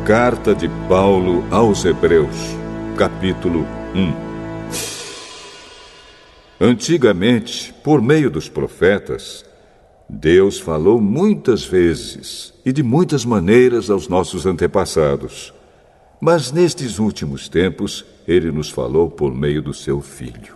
Carta de Paulo aos Hebreus, capítulo 1. Antigamente, por meio dos profetas, Deus falou muitas vezes e de muitas maneiras aos nossos antepassados. Mas nestes últimos tempos, Ele nos falou por meio do seu Filho.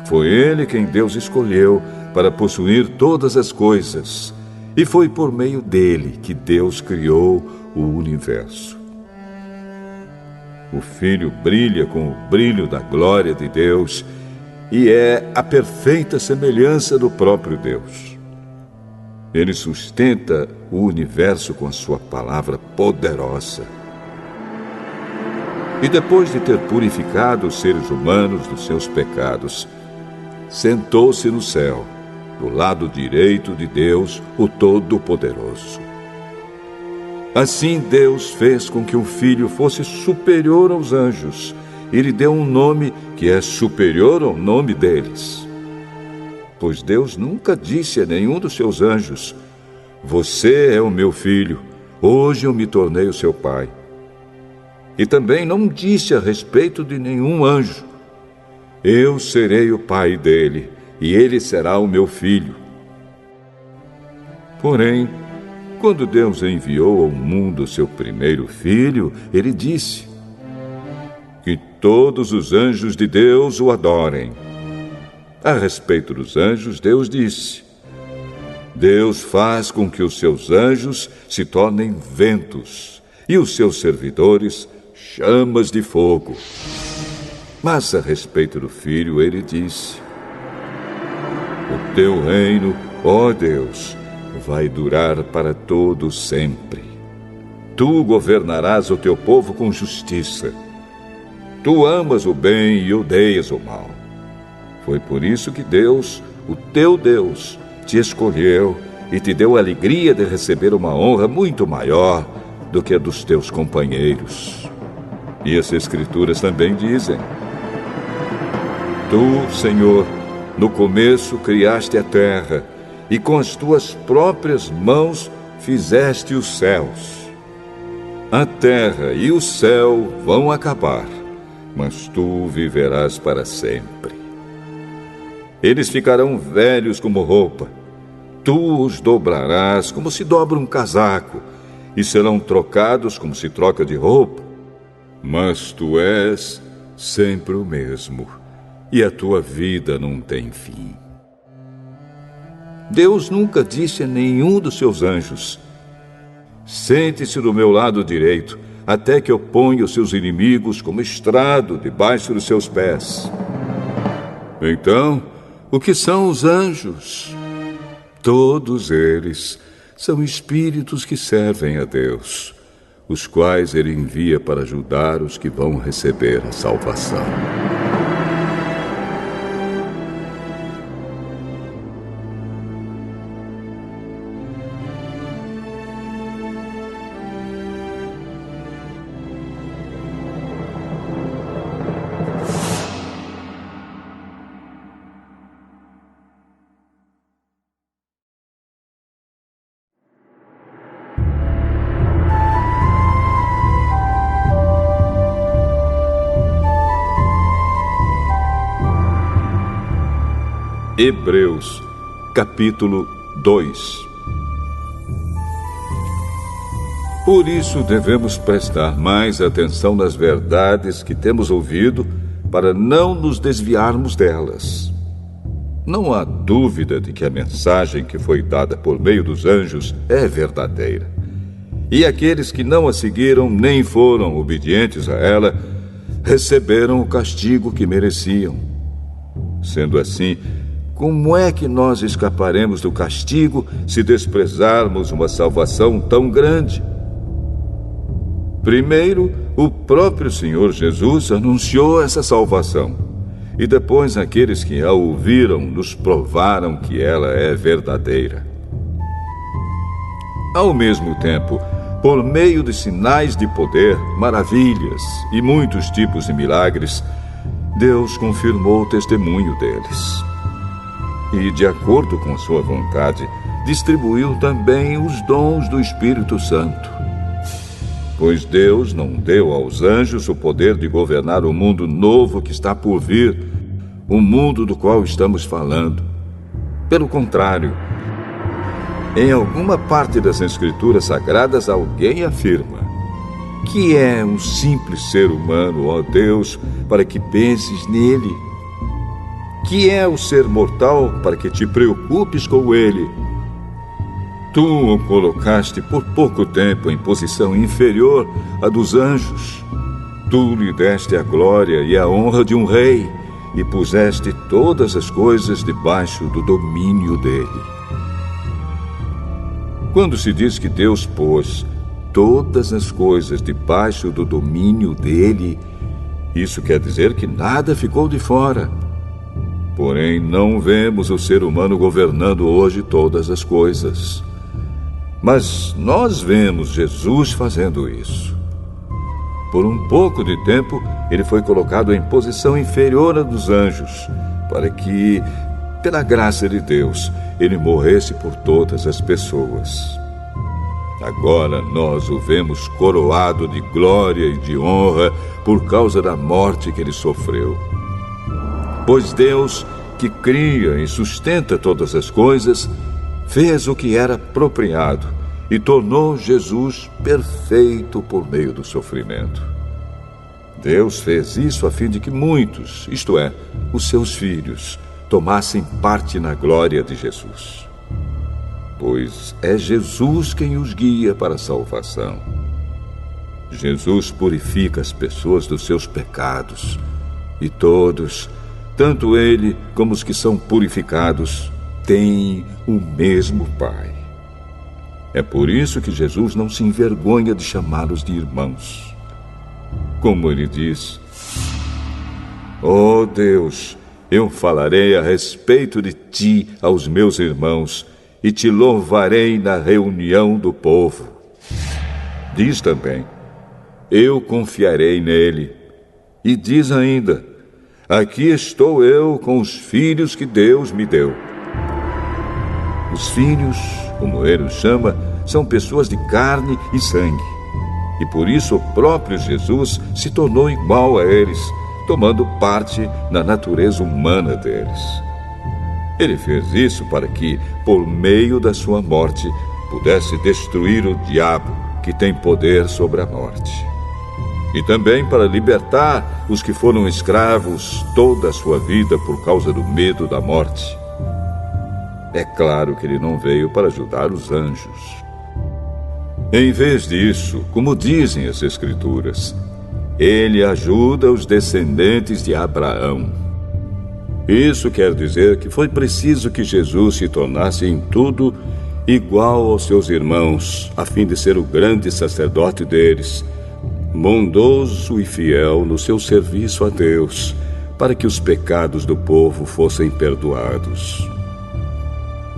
Foi Ele quem Deus escolheu para possuir todas as coisas, e foi por meio dele que Deus criou o universo. O Filho brilha com o brilho da glória de Deus e é a perfeita semelhança do próprio Deus. Ele sustenta o universo com a sua palavra poderosa. E depois de ter purificado os seres humanos dos seus pecados, sentou-se no céu, do lado direito de Deus, o Todo-Poderoso. Assim Deus fez com que o Filho fosse superior aos anjos e lhe deu um nome que é superior ao nome deles. Pois Deus nunca disse a nenhum dos seus anjos: "Você é o meu filho, hoje eu me tornei o seu pai." E também não disse a respeito de nenhum anjo: "Eu serei o pai dele, e ele será o meu filho." Porém, quando Deus enviou ao mundo seu primeiro filho, ele disse: "Que todos os anjos de Deus o adorem." A respeito dos anjos, Deus disse: "Deus faz com que os seus anjos se tornem ventos, e os seus servidores chamas de fogo." Mas a respeito do Filho, ele disse: "O teu reino, ó Deus, vai durar para todo sempre. Tu governarás o teu povo com justiça. Tu amas o bem e odeias o mal. Foi por isso que Deus, o teu Deus, te escolheu e te deu a alegria de receber uma honra muito maior do que a dos teus companheiros." E as Escrituras também dizem: "Tu, Senhor, no começo criaste a terra, e com as tuas próprias mãos fizeste os céus. A terra e o céu vão acabar, mas tu viverás para sempre. Eles ficarão velhos como roupa. Tu os dobrarás como se dobra um casaco, e serão trocados como se troca de roupa. Mas tu és sempre o mesmo, e a tua vida não tem fim." Deus nunca disse a nenhum dos seus anjos: "Sente-se do meu lado direito, até que eu ponha os seus inimigos como estrado debaixo dos seus pés." Então, o que são os anjos? Todos eles são espíritos que servem a Deus, os quais ele envia para ajudar os que vão receber a salvação. Hebreus, capítulo 2. Por isso devemos prestar mais atenção nas verdades que temos ouvido, para não nos desviarmos delas. Não há dúvida de que a mensagem que foi dada por meio dos anjos é verdadeira. E aqueles que não a seguiram nem foram obedientes a ela, receberam o castigo que mereciam. Sendo assim, como é que nós escaparemos do castigo se desprezarmos uma salvação tão grande? Primeiro, o próprio Senhor Jesus anunciou essa salvação, e depois aqueles que a ouviram nos provaram que ela é verdadeira. Ao mesmo tempo, por meio de sinais de poder, maravilhas e muitos tipos de milagres, Deus confirmou o testemunho deles. E, de acordo com sua vontade, distribuiu também os dons do Espírito Santo. Pois Deus não deu aos anjos o poder de governar o mundo novo que está por vir, o mundo do qual estamos falando. Pelo contrário, em alguma parte das Escrituras Sagradas, alguém afirma: que é um simples ser humano, ó Deus, para que penses nele? Que é o ser mortal para que te preocupes com ele? Tu o colocaste por pouco tempo em posição inferior à dos anjos. Tu lhe deste a glória e a honra de um rei e puseste todas as coisas debaixo do domínio dele. Quando se diz que Deus pôs todas as coisas debaixo do domínio dele, isso quer dizer que nada ficou de fora. Porém, não vemos o ser humano governando hoje todas as coisas. Mas nós vemos Jesus fazendo isso. Por um pouco de tempo, ele foi colocado em posição inferior à dos anjos, para que, pela graça de Deus, ele morresse por todas as pessoas. Agora nós o vemos coroado de glória e de honra por causa da morte que ele sofreu. Pois Deus, que cria e sustenta todas as coisas, fez o que era apropriado e tornou Jesus perfeito por meio do sofrimento. Deus fez isso a fim de que muitos, isto é, os seus filhos, tomassem parte na glória de Jesus. Pois é Jesus quem os guia para a salvação. Jesus purifica as pessoas dos seus pecados, e todos, tanto ele como os que são purificados, têm o mesmo Pai. É por isso que Jesus não se envergonha de chamá-los de irmãos. Como ele diz: ó Deus, eu falarei a respeito de ti aos meus irmãos e te louvarei na reunião do povo. Diz também: eu confiarei nele. E diz ainda: aqui estou eu com os filhos que Deus me deu. Os filhos, como ele os chama, são pessoas de carne e sangue. E por isso o próprio Jesus se tornou igual a eles, tomando parte na natureza humana deles. Ele fez isso para que, por meio da sua morte, pudesse destruir o diabo, que tem poder sobre a morte. E também para libertar os que foram escravos toda a sua vida por causa do medo da morte. É claro que ele não veio para ajudar os anjos. Em vez disso, como dizem as Escrituras, ele ajuda os descendentes de Abraão. Isso quer dizer que foi preciso que Jesus se tornasse em tudo igual aos seus irmãos, a fim de ser o grande sacerdote deles, bondoso e fiel no seu serviço a Deus, para que os pecados do povo fossem perdoados.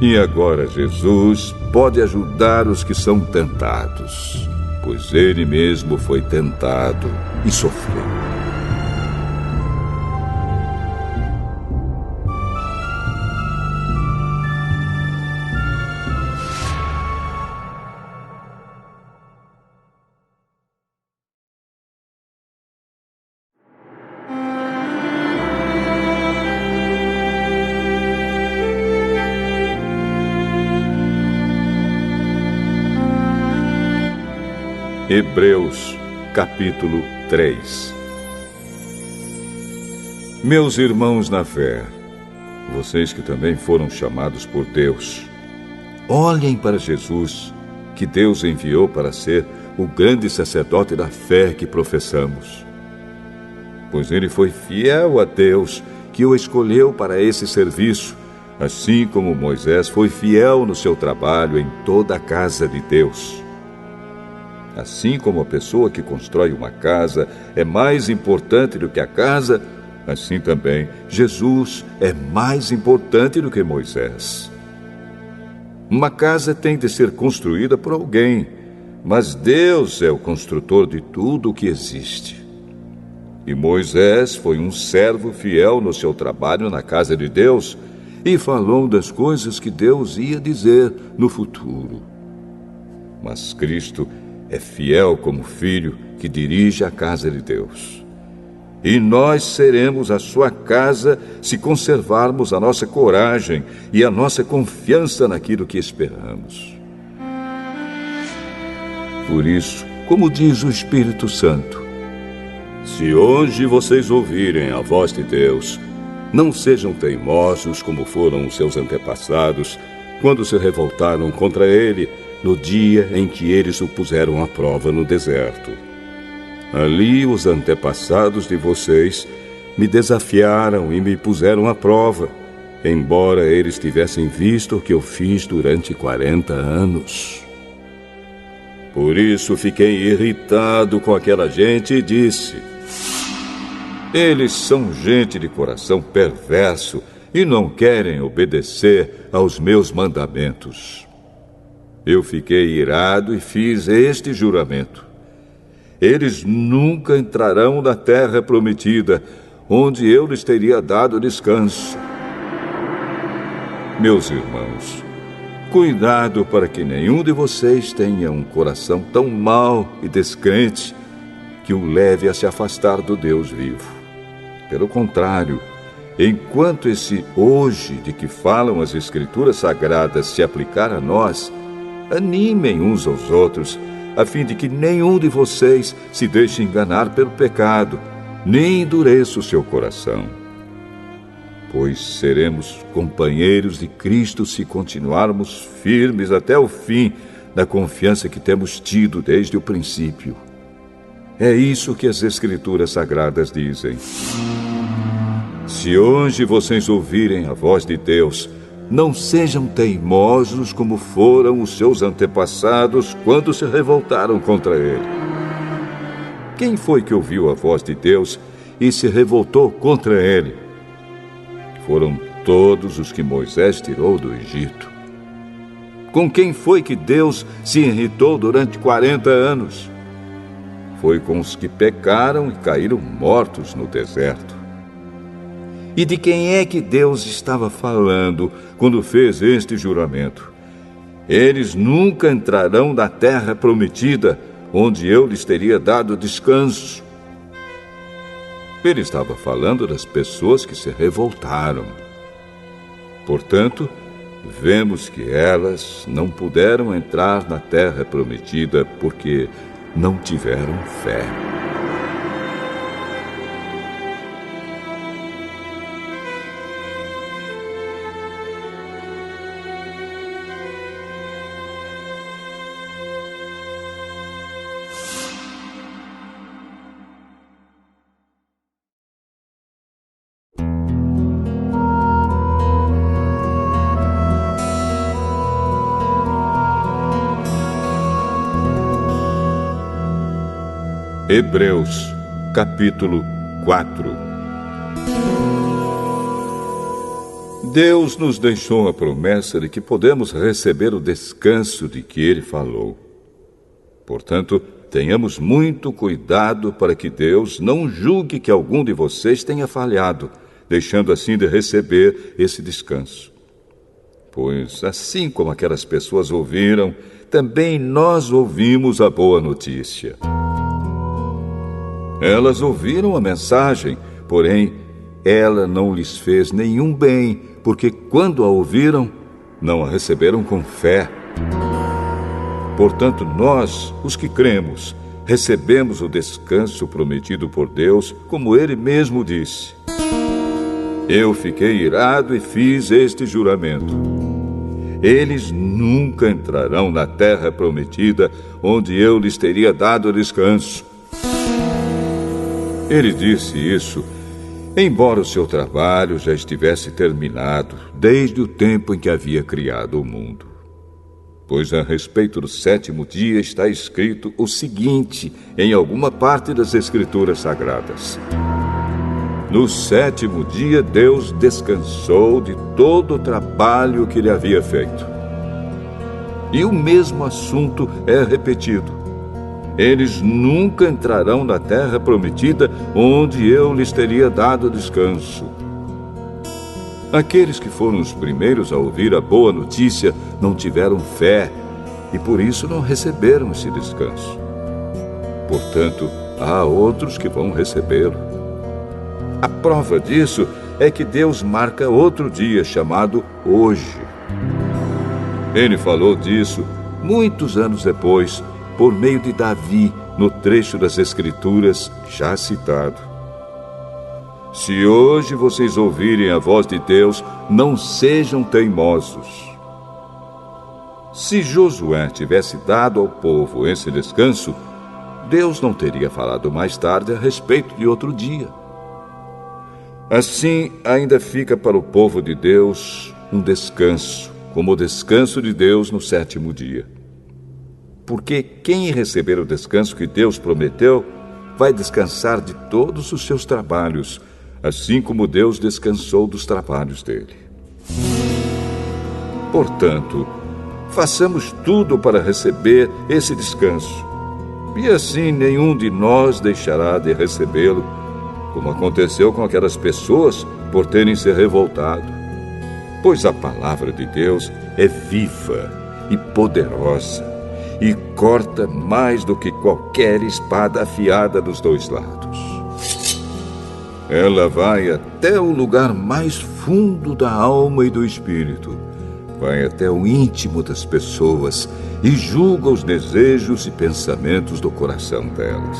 E agora Jesus pode ajudar os que são tentados, pois ele mesmo foi tentado e sofreu. Hebreus, capítulo 3. Meus irmãos na fé, vocês que também foram chamados por Deus, olhem para Jesus, que Deus enviou para ser o grande sacerdote da fé que professamos. Pois ele foi fiel a Deus, que o escolheu para esse serviço, assim como Moisés foi fiel no seu trabalho em toda a casa de Deus. Assim como a pessoa que constrói uma casa é mais importante do que a casa, assim também Jesus é mais importante do que Moisés. Uma casa tem de ser construída por alguém, mas Deus é o construtor de tudo o que existe. E Moisés foi um servo fiel no seu trabalho na casa de Deus e falou das coisas que Deus ia dizer no futuro. Mas Cristo é fiel como filho que dirige a casa de Deus. E nós seremos a sua casa se conservarmos a nossa coragem e a nossa confiança naquilo que esperamos. Por isso, como diz o Espírito Santo, se hoje vocês ouvirem a voz de Deus, não sejam teimosos como foram os seus antepassados, quando se revoltaram contra ele no dia em que eles o puseram à prova no deserto. Ali os antepassados de vocês me desafiaram e me puseram à prova, embora eles tivessem visto o que eu fiz durante 40 anos. Por isso fiquei irritado com aquela gente e disse: eles são gente de coração perverso e não querem obedecer aos meus mandamentos. Eu fiquei irado e fiz este juramento: eles nunca entrarão na terra prometida, onde eu lhes teria dado descanso. Meus irmãos, cuidado para que nenhum de vocês tenha um coração tão mau e descrente que o leve a se afastar do Deus vivo. Pelo contrário, enquanto esse hoje de que falam as Escrituras Sagradas se aplicar a nós, animem uns aos outros, a fim de que nenhum de vocês se deixe enganar pelo pecado, nem endureça o seu coração. Pois seremos companheiros de Cristo se continuarmos firmes até o fim na confiança que temos tido desde o princípio. É isso que as Escrituras Sagradas dizem. Se hoje vocês ouvirem a voz de Deus, não sejam teimosos como foram os seus antepassados quando se revoltaram contra ele. Quem foi que ouviu a voz de Deus e se revoltou contra ele? Foram todos os que Moisés tirou do Egito. Com quem foi que Deus se irritou durante 40 anos? Foi com os que pecaram e caíram mortos no deserto. E de quem é que Deus estava falando quando fez este juramento? Eles nunca entrarão na terra prometida, onde eu lhes teria dado descanso. Ele estava falando das pessoas que se revoltaram. Portanto, vemos que elas não puderam entrar na terra prometida porque não tiveram fé. Hebreus, capítulo 4. Deus nos deixou a promessa de que podemos receber o descanso de que Ele falou. Portanto, tenhamos muito cuidado para que Deus não julgue que algum de vocês tenha falhado, deixando assim de receber esse descanso. Pois, assim como aquelas pessoas ouviram, também nós ouvimos a boa notícia. Elas ouviram a mensagem, porém, ela não lhes fez nenhum bem, porque quando a ouviram, não a receberam com fé. Portanto, nós, os que cremos, recebemos o descanso prometido por Deus, como Ele mesmo disse. Eu fiquei irado e fiz este juramento: eles nunca entrarão na terra prometida, onde eu lhes teria dado descanso. Ele disse isso, embora o seu trabalho já estivesse terminado, desde o tempo em que havia criado o mundo. Pois a respeito do sétimo dia está escrito o seguinte em alguma parte das Escrituras Sagradas: no sétimo dia Deus descansou de todo o trabalho que ele havia feito. E o mesmo assunto é repetido: eles nunca entrarão na terra prometida, onde eu lhes teria dado descanso. Aqueles que foram os primeiros a ouvir a boa notícia não tiveram fé e por isso não receberam esse descanso. Portanto, há outros que vão recebê-lo. A prova disso é que Deus marca outro dia chamado hoje. Ele falou disso muitos anos depois, por meio de Davi, no trecho das Escrituras já citado. Se hoje vocês ouvirem a voz de Deus, não sejam teimosos. Se Josué tivesse dado ao povo esse descanso, Deus não teria falado mais tarde a respeito de outro dia. Assim, ainda fica para o povo de Deus um descanso, como o descanso de Deus no 7º dia. Porque quem receber o descanso que Deus prometeu, vai descansar de todos os seus trabalhos, assim como Deus descansou dos trabalhos dele. Portanto, façamos tudo para receber esse descanso, e assim nenhum de nós deixará de recebê-lo, como aconteceu com aquelas pessoas por terem se revoltado. Pois a palavra de Deus é viva e poderosa, e corta mais do que qualquer espada afiada dos dois lados. Ela vai até o lugar mais fundo da alma e do espírito, vai até o íntimo das pessoas e julga os desejos e pensamentos do coração delas.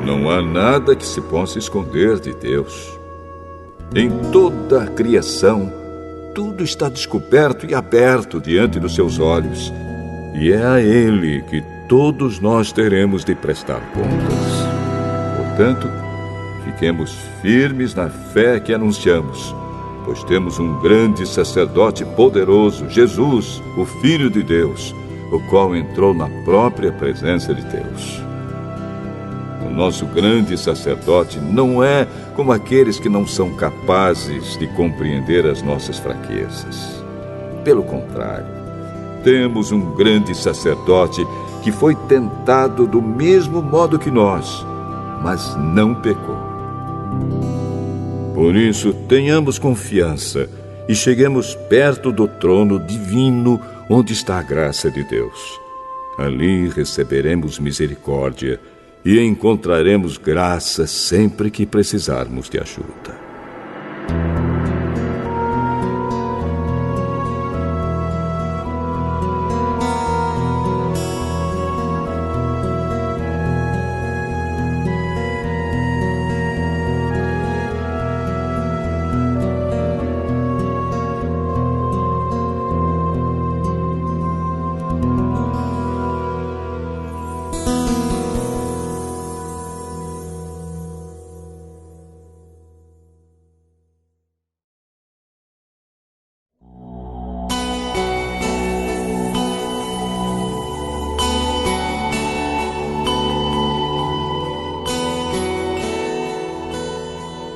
Não há nada que se possa esconder de Deus. Em toda a criação, tudo está descoberto e aberto diante dos seus olhos, e é a Ele que todos nós teremos de prestar contas. Portanto, fiquemos firmes na fé que anunciamos, pois temos um grande sacerdote poderoso, Jesus, o Filho de Deus, o qual entrou na própria presença de Deus. O nosso grande sacerdote não é como aqueles que não são capazes de compreender as nossas fraquezas. Pelo contrário, temos um grande sacerdote que foi tentado do mesmo modo que nós, mas não pecou. Por isso, tenhamos confiança e cheguemos perto do trono divino onde está a graça de Deus. Ali receberemos misericórdia e encontraremos graça sempre que precisarmos de ajuda.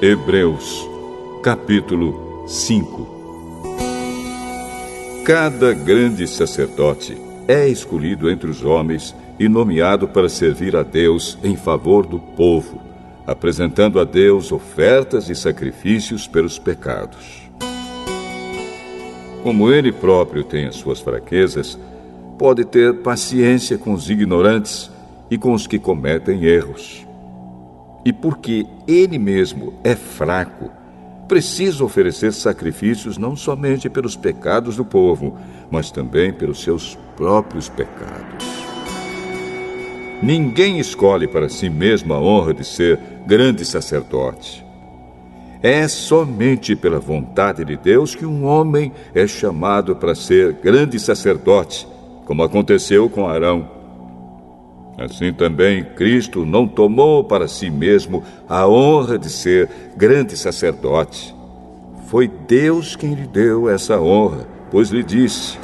Hebreus, capítulo 5. Cada grande sacerdote é escolhido entre os homens e nomeado para servir a Deus em favor do povo, apresentando a Deus ofertas e sacrifícios pelos pecados. Como ele próprio tem as suas fraquezas, pode ter paciência com os ignorantes e com os que cometem erros. E porque ele mesmo é fraco, precisa oferecer sacrifícios não somente pelos pecados do povo, mas também pelos seus próprios pecados. Ninguém escolhe para si mesmo a honra de ser grande sacerdote. É somente pela vontade de Deus que um homem é chamado para ser grande sacerdote, como aconteceu com Arão. Assim também Cristo não tomou para si mesmo a honra de ser grande sacerdote. Foi Deus quem lhe deu essa honra, pois lhe disse: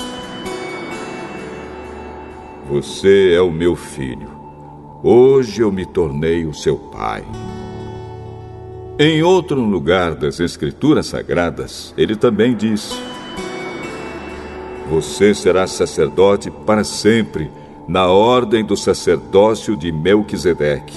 "Você é o meu filho. Hoje eu me tornei o seu pai." Em outro lugar das Escrituras Sagradas, ele também disse: "Você será sacerdote para sempre, na ordem do sacerdócio de Melquisedeque."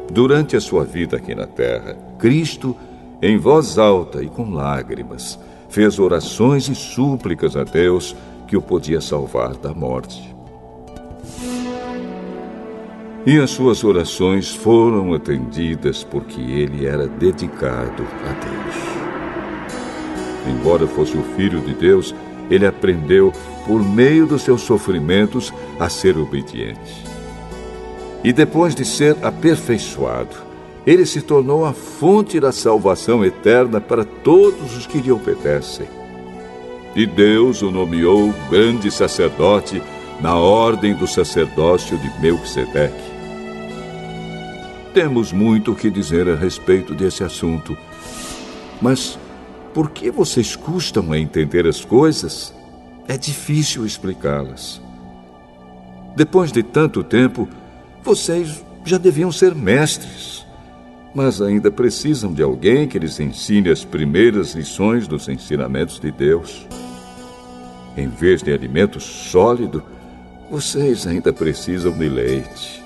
Durante a sua vida aqui na terra, Cristo, em voz alta e com lágrimas, fez orações e súplicas a Deus que o podia salvar da morte. E as suas orações foram atendidas porque ele era dedicado a Deus. Embora fosse o Filho de Deus, ele aprendeu, por meio dos seus sofrimentos, a ser obediente. E depois de ser aperfeiçoado, ele se tornou a fonte da salvação eterna para todos os que lhe obedecem. E Deus o nomeou grande sacerdote na ordem do sacerdócio de Melquisedeque. Temos muito o que dizer a respeito desse assunto, mas por que vocês custam a entender as coisas? É difícil explicá-las. Depois de tanto tempo, vocês já deviam ser mestres, mas ainda precisam de alguém que lhes ensine as primeiras lições dos ensinamentos de Deus. Em vez de alimento sólido, vocês ainda precisam de leite.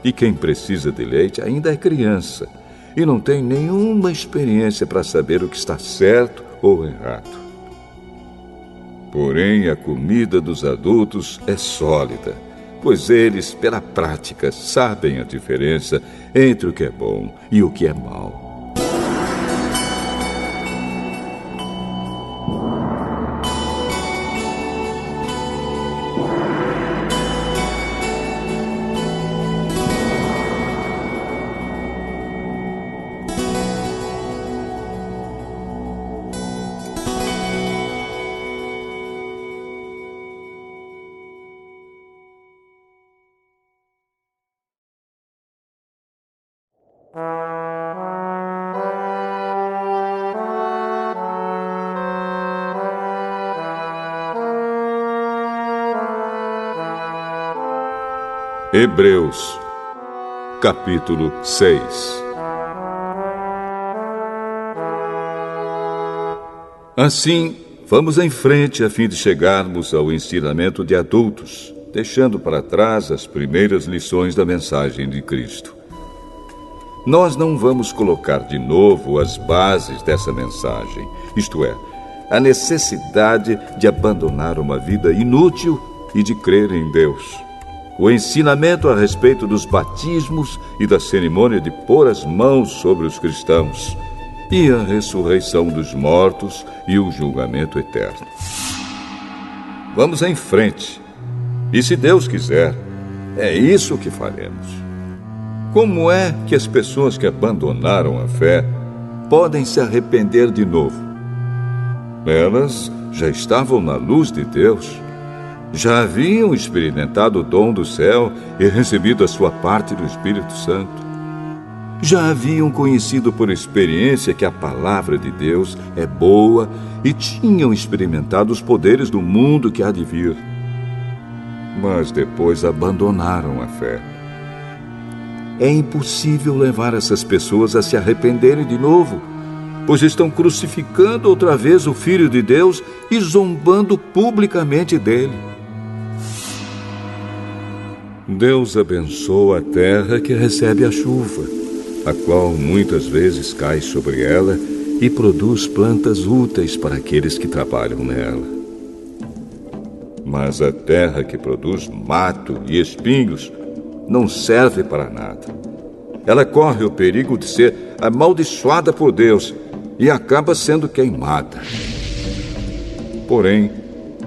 E quem precisa de leite ainda é criança e não tem nenhuma experiência para saber o que está certo ou errado. Porém, a comida dos adultos é sólida, pois eles, pela prática, sabem a diferença entre o que é bom e o que é mau. Hebreus, capítulo 6. Assim, vamos em frente a fim de chegarmos ao ensinamento de adultos, deixando para trás as primeiras lições da mensagem de Cristo. Nós não vamos colocar de novo as bases dessa mensagem, isto é, a necessidade de abandonar uma vida inútil e de crer em Deus. O ensinamento a respeito dos batismos e da cerimônia de pôr as mãos sobre os cristãos, e a ressurreição dos mortos e o julgamento eterno. Vamos em frente, e se Deus quiser, é isso que faremos. Como é que as pessoas que abandonaram a fé podem se arrepender de novo? Elas já estavam na luz de Deus, já haviam experimentado o dom do céu e recebido a sua parte do Espírito Santo. Já haviam conhecido por experiência que a palavra de Deus é boa e tinham experimentado os poderes do mundo que há de vir. Mas depois abandonaram a fé. É impossível levar essas pessoas a se arrependerem de novo, pois estão crucificando outra vez o Filho de Deus e zombando publicamente dele. Deus abençoa a terra que recebe a chuva, a qual muitas vezes cai sobre ela e produz plantas úteis para aqueles que trabalham nela. Mas a terra que produz mato e espinhos não serve para nada. Ela corre o perigo de ser amaldiçoada por Deus e acaba sendo queimada. Porém,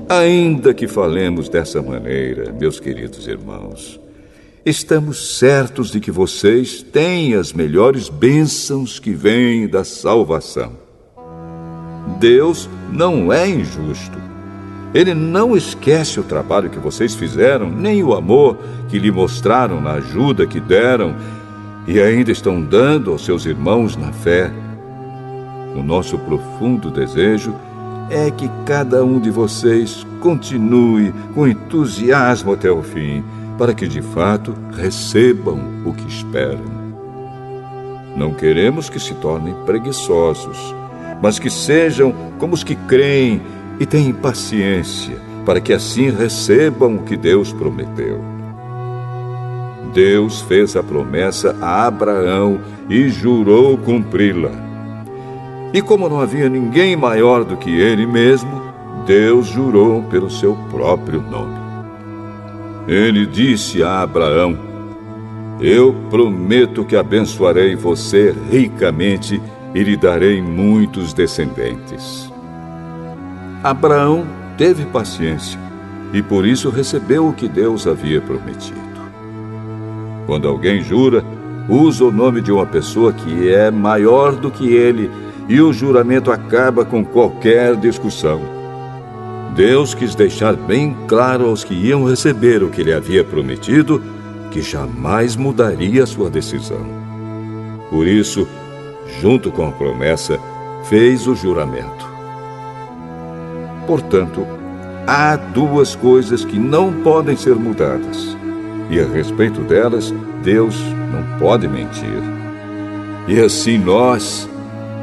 ainda que falemos dessa maneira, meus queridos irmãos, estamos certos de que vocês têm as melhores bênçãos que vêm da salvação. Deus não é injusto. Ele não esquece o trabalho que vocês fizeram, nem o amor que lhe mostraram na ajuda que deram e ainda estão dando aos seus irmãos na fé. O nosso profundo desejo é que cada um de vocês continue com entusiasmo até o fim, para que de fato recebam o que esperam. Não queremos que se tornem preguiçosos, mas que sejam como os que creem e têm paciência, para que assim recebam o que Deus prometeu. Deus fez a promessa a Abraão e jurou cumpri-la. E como não havia ninguém maior do que ele mesmo, Deus jurou pelo seu próprio nome. Ele disse a Abraão: Eu prometo que abençoarei você ricamente e lhe darei muitos descendentes. Abraão teve paciência e por isso recebeu o que Deus havia prometido. Quando alguém jura, usa o nome de uma pessoa que é maior do que ele e o juramento acaba com qualquer discussão. Deus quis deixar bem claro aos que iam receber o que ele havia prometido que jamais mudaria sua decisão. Por isso, junto com a promessa, fez o juramento. Portanto, há duas coisas que não podem ser mudadas, e a respeito delas, Deus não pode mentir. E assim nós,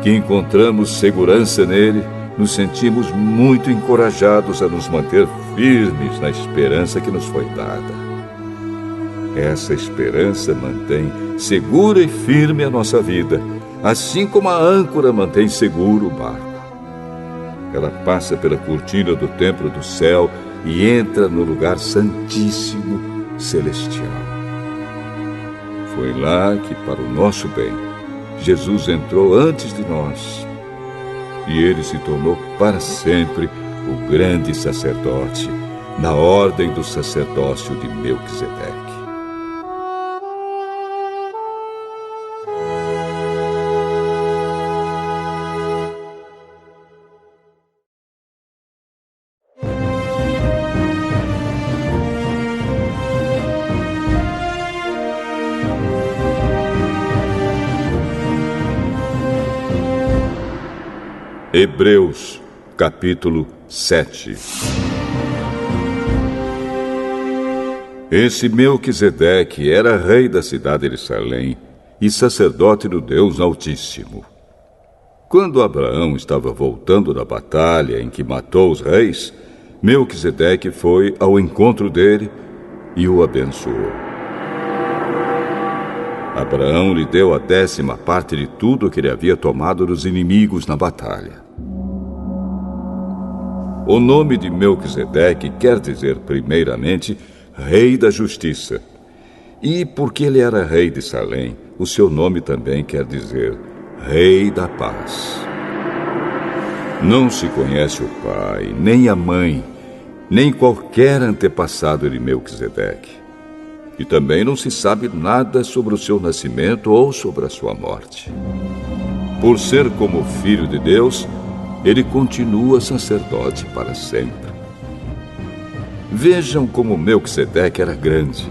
que encontramos segurança nele, nos sentimos muito encorajados a nos manter firmes na esperança que nos foi dada. Essa esperança mantém segura e firme a nossa vida, assim como a âncora mantém seguro o barco. Ela passa pela cortina do templo do céu e entra no lugar santíssimo celestial. Foi lá que, para o nosso bem, Jesus entrou antes de nós. E ele se tornou para sempre o grande sacerdote, na ordem do sacerdócio de Melquisedeque. Hebreus, capítulo 7. Esse Melquisedeque era rei da cidade de Salém e sacerdote do Deus Altíssimo. Quando Abraão estava voltando da batalha em que matou os reis, Melquisedeque foi ao encontro dele e o abençoou. Abraão lhe deu a 10ª parte de tudo que ele havia tomado dos inimigos na batalha. O nome de Melquisedeque quer dizer, primeiramente, Rei da Justiça. E porque ele era rei de Salém, o seu nome também quer dizer Rei da Paz. Não se conhece o pai, nem a mãe, nem qualquer antepassado de Melquisedeque. E também não se sabe nada sobre o seu nascimento ou sobre a sua morte. Por ser como filho de Deus, ele continua sacerdote para sempre. Vejam como Melquisedeque era grande.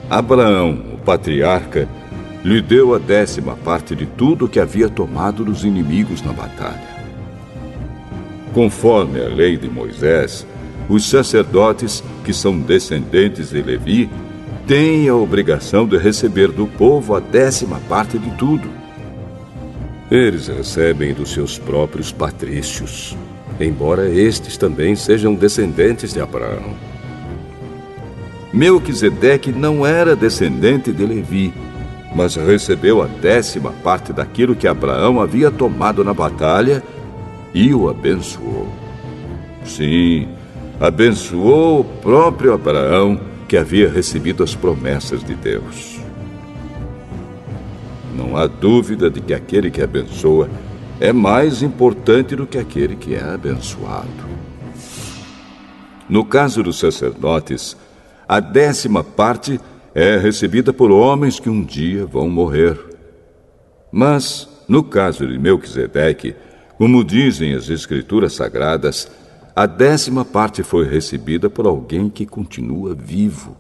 Abraão, o patriarca, lhe deu a 10ª parte de tudo que havia tomado dos inimigos na batalha. Conforme a lei de Moisés, os sacerdotes, que são descendentes de Levi, têm a obrigação de receber do povo a 10ª parte de tudo. Eles recebem dos seus próprios patrícios, embora estes também sejam descendentes de Abraão. Melquisedeque não era descendente de Levi, mas recebeu a 10ª parte daquilo que Abraão havia tomado na batalha e o abençoou. Sim, abençoou o próprio Abraão, que havia recebido as promessas de Deus. Não há dúvida de que aquele que abençoa é mais importante do que aquele que é abençoado. No caso dos sacerdotes, a 10ª parte é recebida por homens que um dia vão morrer. Mas, no caso de Melquisedeque, como dizem as Escrituras Sagradas, a 10ª parte foi recebida por alguém que continua vivo.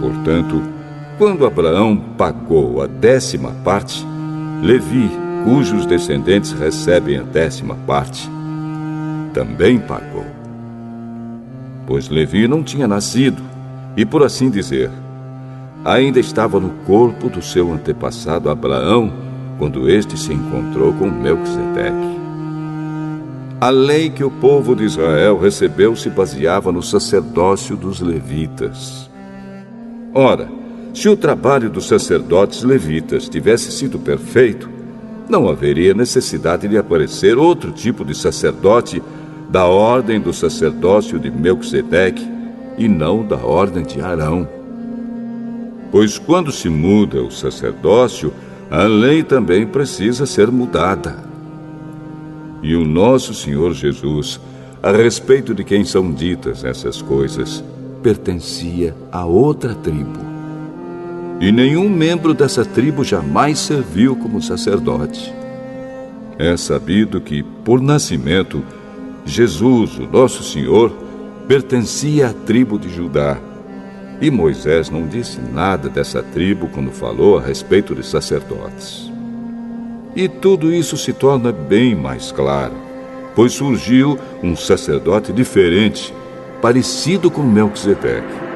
Portanto, quando Abraão pagou a 10ª parte, Levi, cujos descendentes recebem a 10ª parte, também pagou. Pois Levi não tinha nascido e, por assim dizer, ainda estava no corpo do seu antepassado Abraão quando este se encontrou com Melquisedeque. A lei que o povo de Israel recebeu se baseava no sacerdócio dos levitas. Ora, se o trabalho dos sacerdotes levitas tivesse sido perfeito, não haveria necessidade de aparecer outro tipo de sacerdote da ordem do sacerdócio de Melquisedeque e não da ordem de Arão. Pois quando se muda o sacerdócio, a lei também precisa ser mudada. E o nosso Senhor Jesus, a respeito de quem são ditas essas coisas, pertencia a outra tribo. E nenhum membro dessa tribo jamais serviu como sacerdote. É sabido que, por nascimento, Jesus, o nosso Senhor, pertencia à tribo de Judá. E Moisés não disse nada dessa tribo quando falou a respeito de sacerdotes. E tudo isso se torna bem mais claro, pois surgiu um sacerdote diferente, parecido com Melquisedeque.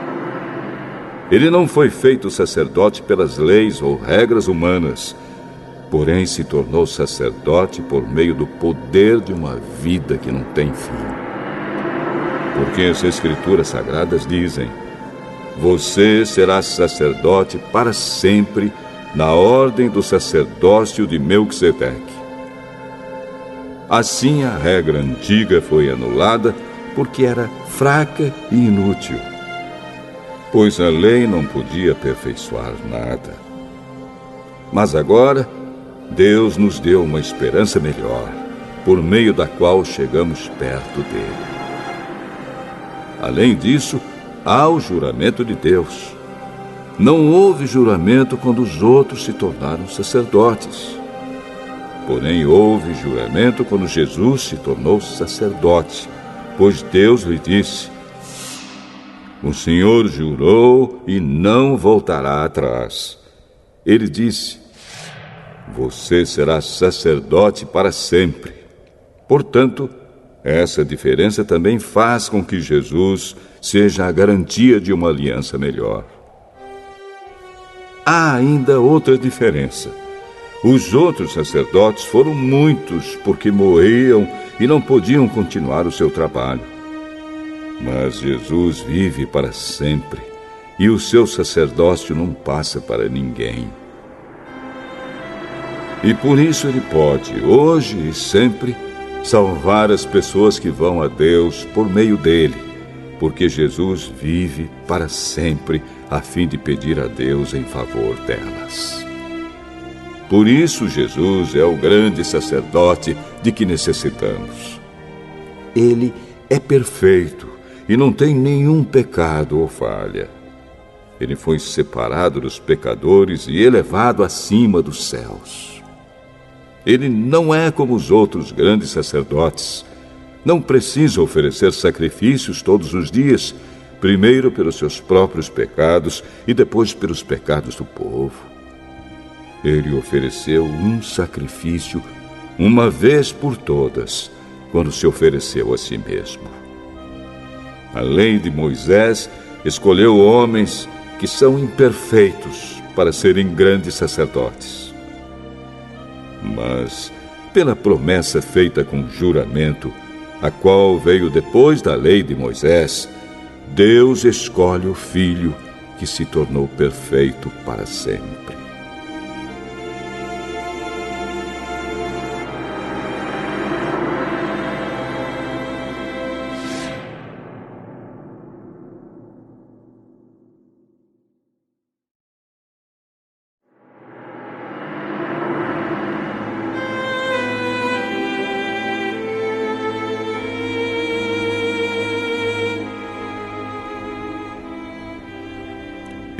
Ele não foi feito sacerdote pelas leis ou regras humanas, porém se tornou sacerdote por meio do poder de uma vida que não tem fim. Porque as Escrituras Sagradas dizem: você será sacerdote para sempre, na ordem do sacerdócio de Melquisedeque. Assim, a regra antiga foi anulada porque era fraca e inútil, pois a lei não podia aperfeiçoar nada. Mas agora, Deus nos deu uma esperança melhor, por meio da qual chegamos perto dele. Além disso, há o juramento de Deus. Não houve juramento quando os outros se tornaram sacerdotes. Porém, houve juramento quando Jesus se tornou sacerdote, pois Deus lhe disse: o Senhor jurou e não voltará atrás. Ele disse: você será sacerdote para sempre. Portanto, essa diferença também faz com que Jesus seja a garantia de uma aliança melhor. Há ainda outra diferença. Os outros sacerdotes foram muitos porque morriam e não podiam continuar o seu trabalho. Mas Jesus vive para sempre e o seu sacerdócio não passa para ninguém. E por isso ele pode, hoje e sempre, salvar as pessoas que vão a Deus por meio dele, porque Jesus vive para sempre a fim de pedir a Deus em favor delas. Por isso Jesus é o grande sacerdote de que necessitamos. Ele é perfeito e não tem nenhum pecado ou falha. Ele foi separado dos pecadores e elevado acima dos céus. Ele não é como os outros grandes sacerdotes. Não precisa oferecer sacrifícios todos os dias, primeiro pelos seus próprios pecados e depois pelos pecados do povo. Ele ofereceu um sacrifício uma vez por todas, quando se ofereceu a si mesmo. A lei de Moisés escolheu homens que são imperfeitos para serem grandes sacerdotes. Mas, pela promessa feita com juramento, a qual veio depois da lei de Moisés, Deus escolhe o Filho que se tornou perfeito para sempre.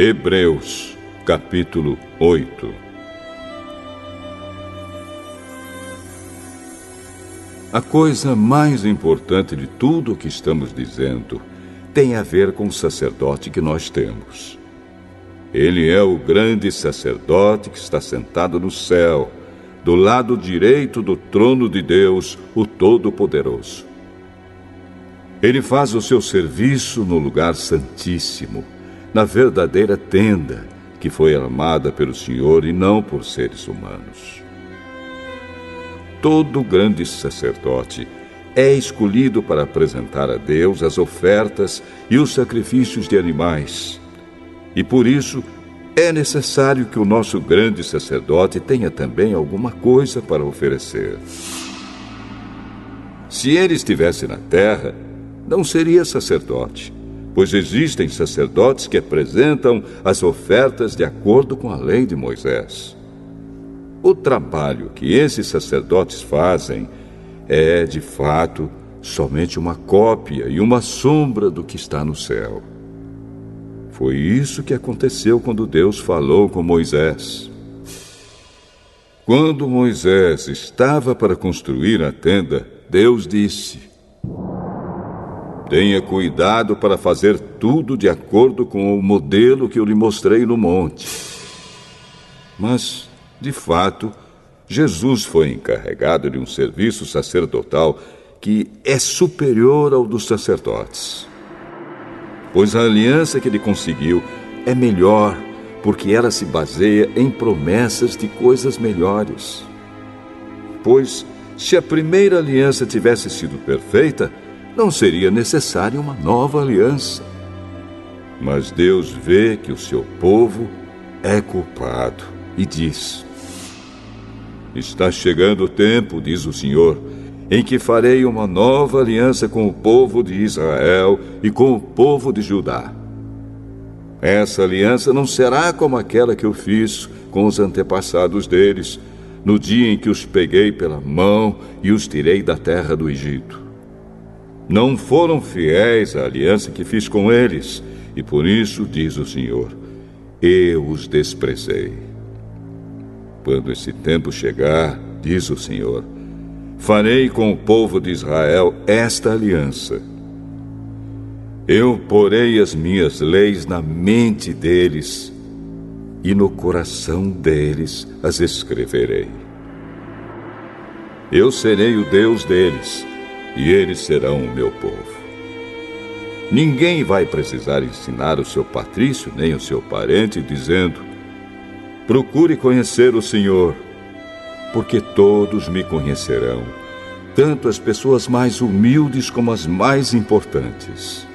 Hebreus, capítulo 8. A coisa mais importante de tudo o que estamos dizendo tem a ver com o sacerdote que nós temos. Ele é o grande sacerdote que está sentado no céu, do lado direito do trono de Deus, o Todo-Poderoso. Ele faz o seu serviço no lugar santíssimo, na verdadeira tenda, que foi armada pelo Senhor e não por seres humanos. Todo grande sacerdote é escolhido para apresentar a Deus as ofertas e os sacrifícios de animais. E por isso é necessário que o nosso grande sacerdote tenha também alguma coisa para oferecer. Se ele estivesse na terra, não seria sacerdote, pois existem sacerdotes que apresentam as ofertas de acordo com a lei de Moisés. O trabalho que esses sacerdotes fazem é, de fato, somente uma cópia e uma sombra do que está no céu. Foi isso que aconteceu quando Deus falou com Moisés. Quando Moisés estava para construir a tenda, Deus disse: tenha cuidado para fazer tudo de acordo com o modelo que eu lhe mostrei no monte. Mas, de fato, Jesus foi encarregado de um serviço sacerdotal que é superior ao dos sacerdotes. Pois a aliança que ele conseguiu é melhor, porque ela se baseia em promessas de coisas melhores. Pois, se a primeira aliança tivesse sido perfeita, não seria necessária uma nova aliança. Mas Deus vê que o seu povo é culpado e diz: está chegando o tempo, diz o Senhor, em que farei uma nova aliança com o povo de Israel e com o povo de Judá. Essa aliança não será como aquela que eu fiz com os antepassados deles, no dia em que os peguei pela mão e os tirei da terra do Egito. Não foram fiéis à aliança que fiz com eles, e por isso, diz o Senhor, eu os desprezei. Quando esse tempo chegar, diz o Senhor, farei com o povo de Israel esta aliança. Eu porei as minhas leis na mente deles e no coração deles as escreverei. Eu serei o Deus deles e eles serão o meu povo. Ninguém vai precisar ensinar o seu patrício nem o seu parente, dizendo: procure conhecer o Senhor, porque todos me conhecerão, tanto as pessoas mais humildes como as mais importantes.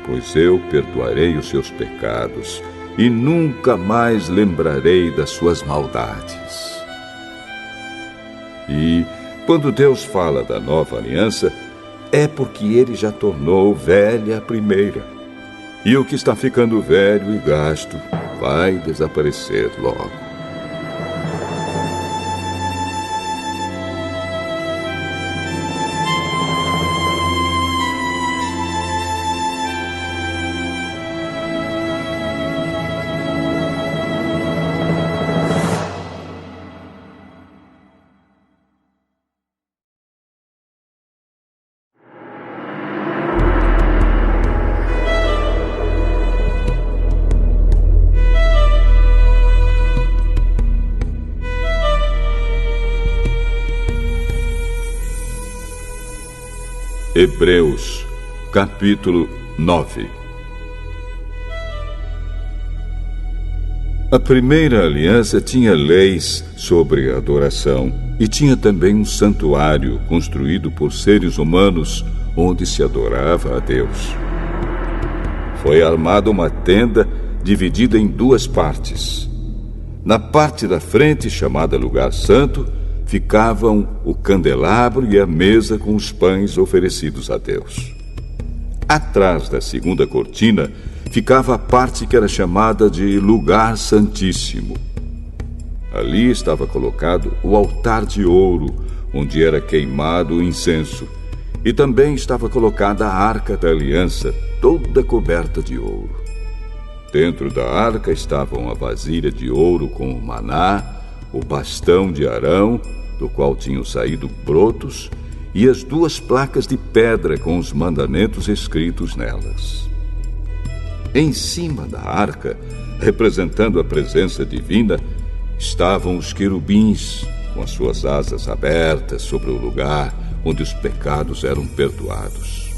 Pois eu perdoarei os seus pecados e nunca mais lembrarei das suas maldades. E, quando Deus fala da nova aliança, é porque ele já tornou velha a primeira. E o que está ficando velho e gasto vai desaparecer logo. Hebreus, capítulo 9. A primeira aliança tinha leis sobre adoração e tinha também um santuário construído por seres humanos onde se adorava a Deus. Foi armada uma tenda dividida em duas partes. Na parte da frente, chamada Lugar Santo, ficavam o candelabro e a mesa com os pães oferecidos a Deus. Atrás da segunda cortina ficava a parte que era chamada de Lugar Santíssimo. Ali estava colocado o altar de ouro, onde era queimado o incenso, e também estava colocada a arca da aliança, toda coberta de ouro. Dentro da arca estavam a vasilha de ouro com o maná, o bastão de Arão, do qual tinham saído brotos, e as duas placas de pedra com os mandamentos escritos nelas. Em cima da arca, representando a presença divina, estavam os querubins, com as suas asas abertas sobre o lugar onde os pecados eram perdoados.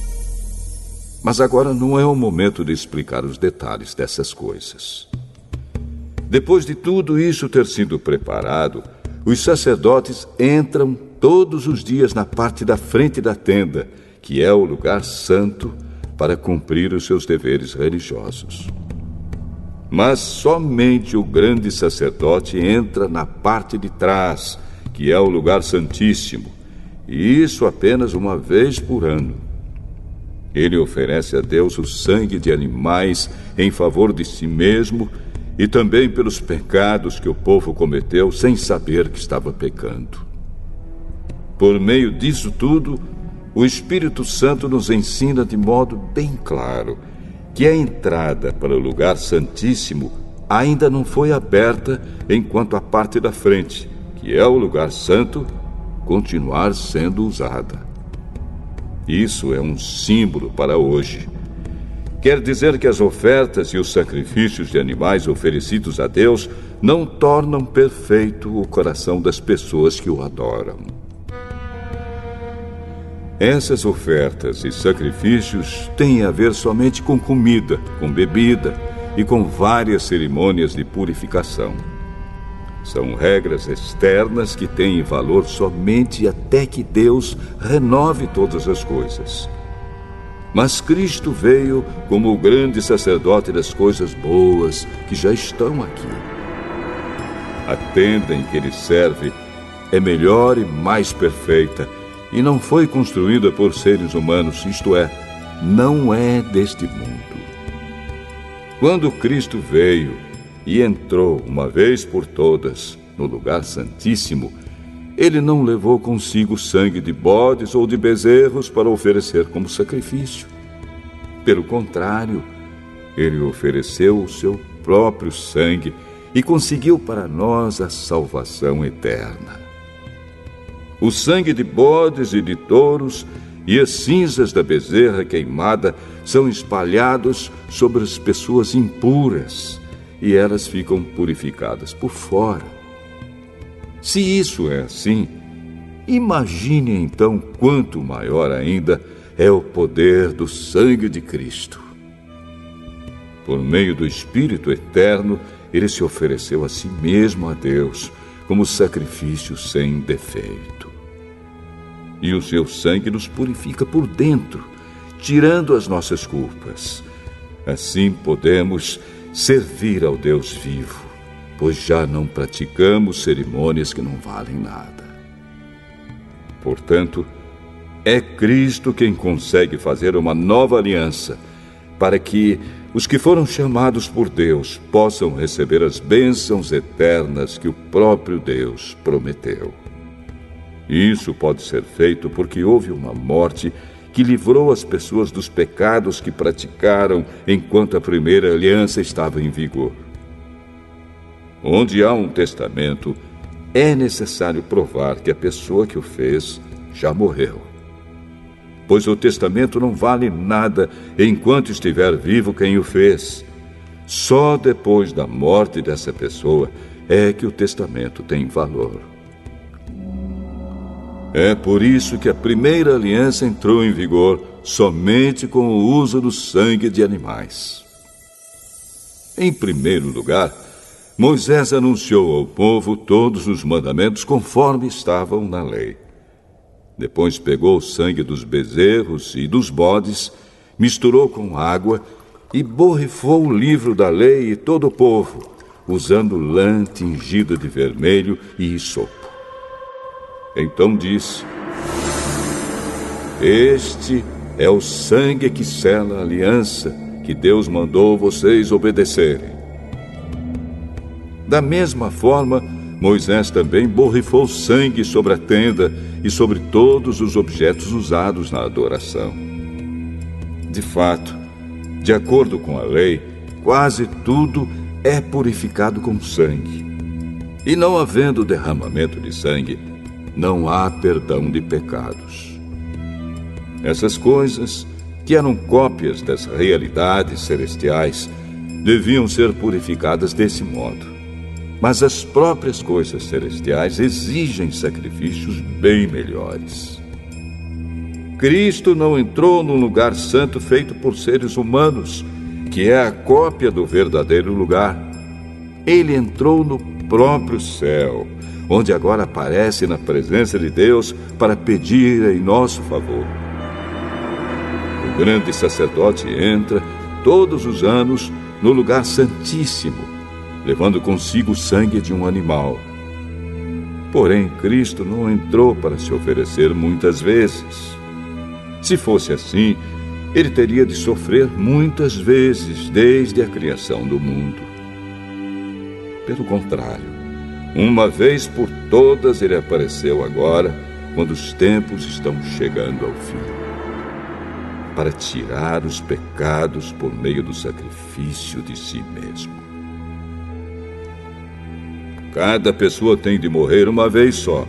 Mas agora não é o momento de explicar os detalhes dessas coisas. Depois de tudo isso ter sido preparado, os sacerdotes entram todos os dias na parte da frente da tenda, que é o lugar santo, para cumprir os seus deveres religiosos. Mas somente o grande sacerdote entra na parte de trás, que é o lugar santíssimo, e isso apenas uma vez por ano. Ele oferece a Deus o sangue de animais em favor de si mesmo e também pelos pecados que o povo cometeu sem saber que estava pecando. Por meio disso tudo, o Espírito Santo nos ensina de modo bem claro que a entrada para o lugar santíssimo ainda não foi aberta enquanto a parte da frente, que é o lugar santo, continuar sendo usada. Isso é um símbolo para hoje. Quer dizer que as ofertas e os sacrifícios de animais oferecidos a Deus não tornam perfeito o coração das pessoas que o adoram. Essas ofertas e sacrifícios têm a ver somente com comida, com bebida e com várias cerimônias de purificação. São regras externas que têm valor somente até que Deus renove todas as coisas. Mas Cristo veio como o grande sacerdote das coisas boas que já estão aqui. A tenda em que ele serve é melhor e mais perfeita e não foi construída por seres humanos, isto é, não é deste mundo. Quando Cristo veio e entrou uma vez por todas no lugar santíssimo, ele não levou consigo sangue de bodes ou de bezerros para oferecer como sacrifício. Pelo contrário, ele ofereceu o seu próprio sangue e conseguiu para nós a salvação eterna. O sangue de bodes e de touros e as cinzas da bezerra queimada são espalhados sobre as pessoas impuras e elas ficam purificadas por fora. Se isso é assim, imagine então quanto maior ainda é o poder do sangue de Cristo. Por meio do Espírito Eterno, ele se ofereceu a si mesmo a Deus como sacrifício sem defeito. E o seu sangue nos purifica por dentro, tirando as nossas culpas. Assim podemos servir ao Deus vivo, pois já não praticamos cerimônias que não valem nada. Portanto, é Cristo quem consegue fazer uma nova aliança, para que os que foram chamados por Deus possam receber as bênçãos eternas que o próprio Deus prometeu. Isso pode ser feito porque houve uma morte que livrou as pessoas dos pecados que praticaram enquanto a primeira aliança estava em vigor. Onde há um testamento, é necessário provar que a pessoa que o fez já morreu. Pois o testamento não vale nada enquanto estiver vivo quem o fez. Só depois da morte dessa pessoa é que o testamento tem valor. É por isso que a primeira aliança entrou em vigor somente com o uso do sangue de animais. Em primeiro lugar, Moisés anunciou ao povo todos os mandamentos conforme estavam na lei. Depois pegou o sangue dos bezerros e dos bodes, misturou com água e borrifou o livro da lei e todo o povo, usando lã tingida de vermelho e hisopo. Então disse: Este é o sangue que sela a aliança que Deus mandou vocês obedecerem. Da mesma forma, Moisés também borrifou sangue sobre a tenda e sobre todos os objetos usados na adoração. De fato, de acordo com a lei, quase tudo é purificado com sangue. E não havendo derramamento de sangue, não há perdão de pecados. Essas coisas, que eram cópias das realidades celestiais, deviam ser purificadas desse modo. Mas as próprias coisas celestiais exigem sacrifícios bem melhores. Cristo não entrou num lugar santo feito por seres humanos, que é a cópia do verdadeiro lugar. Ele entrou no próprio céu, onde agora aparece na presença de Deus para pedir em nosso favor. O grande sacerdote entra todos os anos no lugar santíssimo, levando consigo o sangue de um animal. Porém, Cristo não entrou para se oferecer muitas vezes. Se fosse assim, ele teria de sofrer muitas vezes desde a criação do mundo. Pelo contrário, uma vez por todas ele apareceu agora, quando os tempos estão chegando ao fim, para tirar os pecados por meio do sacrifício de si mesmo. Cada pessoa tem de morrer uma vez só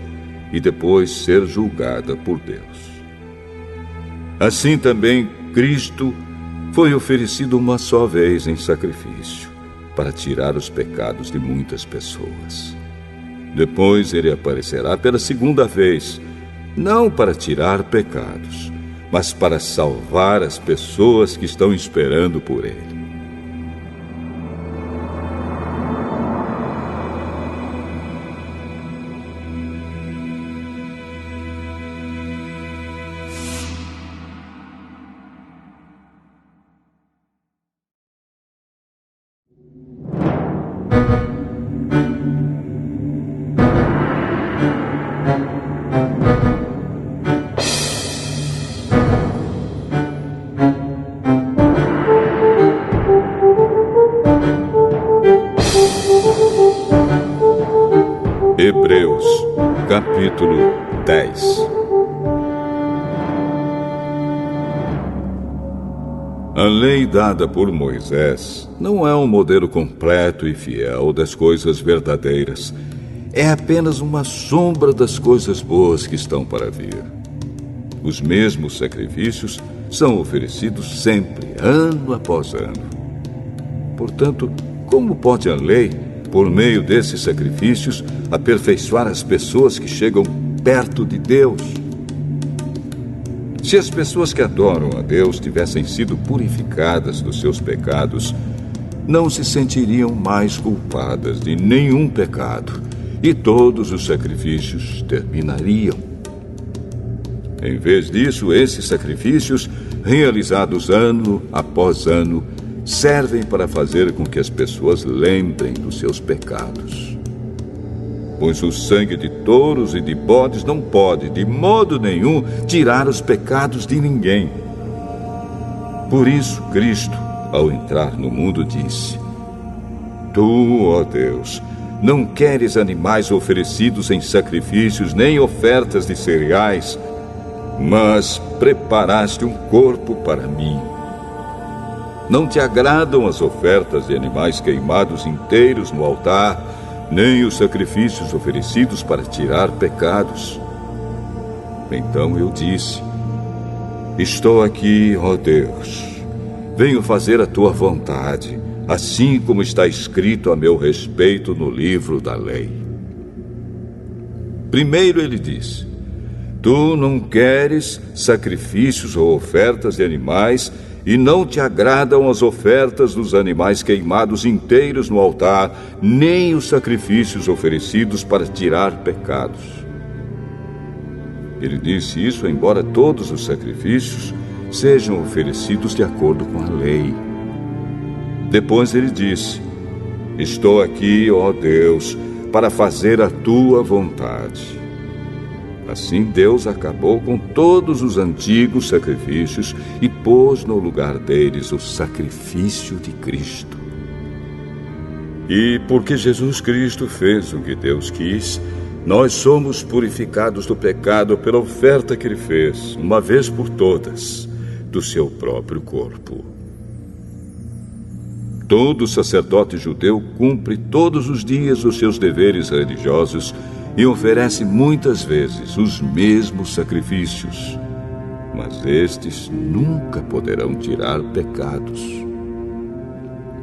e depois ser julgada por Deus. Assim também Cristo foi oferecido uma só vez em sacrifício para tirar os pecados de muitas pessoas. Depois ele aparecerá pela segunda vez, não para tirar pecados, mas para salvar as pessoas que estão esperando por ele. Hebreus, capítulo 10. A lei dada por Moisés não é um modelo completo e fiel das coisas verdadeiras. É apenas uma sombra das coisas boas que estão para vir. Os mesmos sacrifícios são oferecidos sempre, ano após ano. Portanto, como pode a lei, por meio desses sacrifícios, aperfeiçoar as pessoas que chegam perto de Deus? Se as pessoas que adoram a Deus tivessem sido purificadas dos seus pecados, não se sentiriam mais culpadas de nenhum pecado e todos os sacrifícios terminariam. Em vez disso, esses sacrifícios, realizados ano após ano, servem para fazer com que as pessoas lembrem dos seus pecados. Pois o sangue de touros e de bodes não pode, de modo nenhum, tirar os pecados de ninguém. Por isso, Cristo, ao entrar no mundo, disse: Tu, ó Deus, não queres animais oferecidos em sacrifícios, nem ofertas de cereais, mas preparaste um corpo para mim. Não te agradam as ofertas de animais queimados inteiros no altar, nem os sacrifícios oferecidos para tirar pecados. Então eu disse: Estou aqui, ó Deus. Venho fazer a tua vontade, assim como está escrito a meu respeito no livro da lei. Primeiro ele disse: Tu não queres sacrifícios ou ofertas de animais, e não te agradam as ofertas dos animais queimados inteiros no altar, nem os sacrifícios oferecidos para tirar pecados. Ele disse isso embora todos os sacrifícios sejam oferecidos de acordo com a lei. Depois ele disse: Estou aqui, ó Deus, para fazer a tua vontade. Assim Deus acabou com todos os antigos sacrifícios e pôs no lugar deles o sacrifício de Cristo. E porque Jesus Cristo fez o que Deus quis, nós somos purificados do pecado pela oferta que ele fez, uma vez por todas, do seu próprio corpo. Todo sacerdote judeu cumpre todos os dias os seus deveres religiosos e oferece muitas vezes os mesmos sacrifícios, mas estes nunca poderão tirar pecados.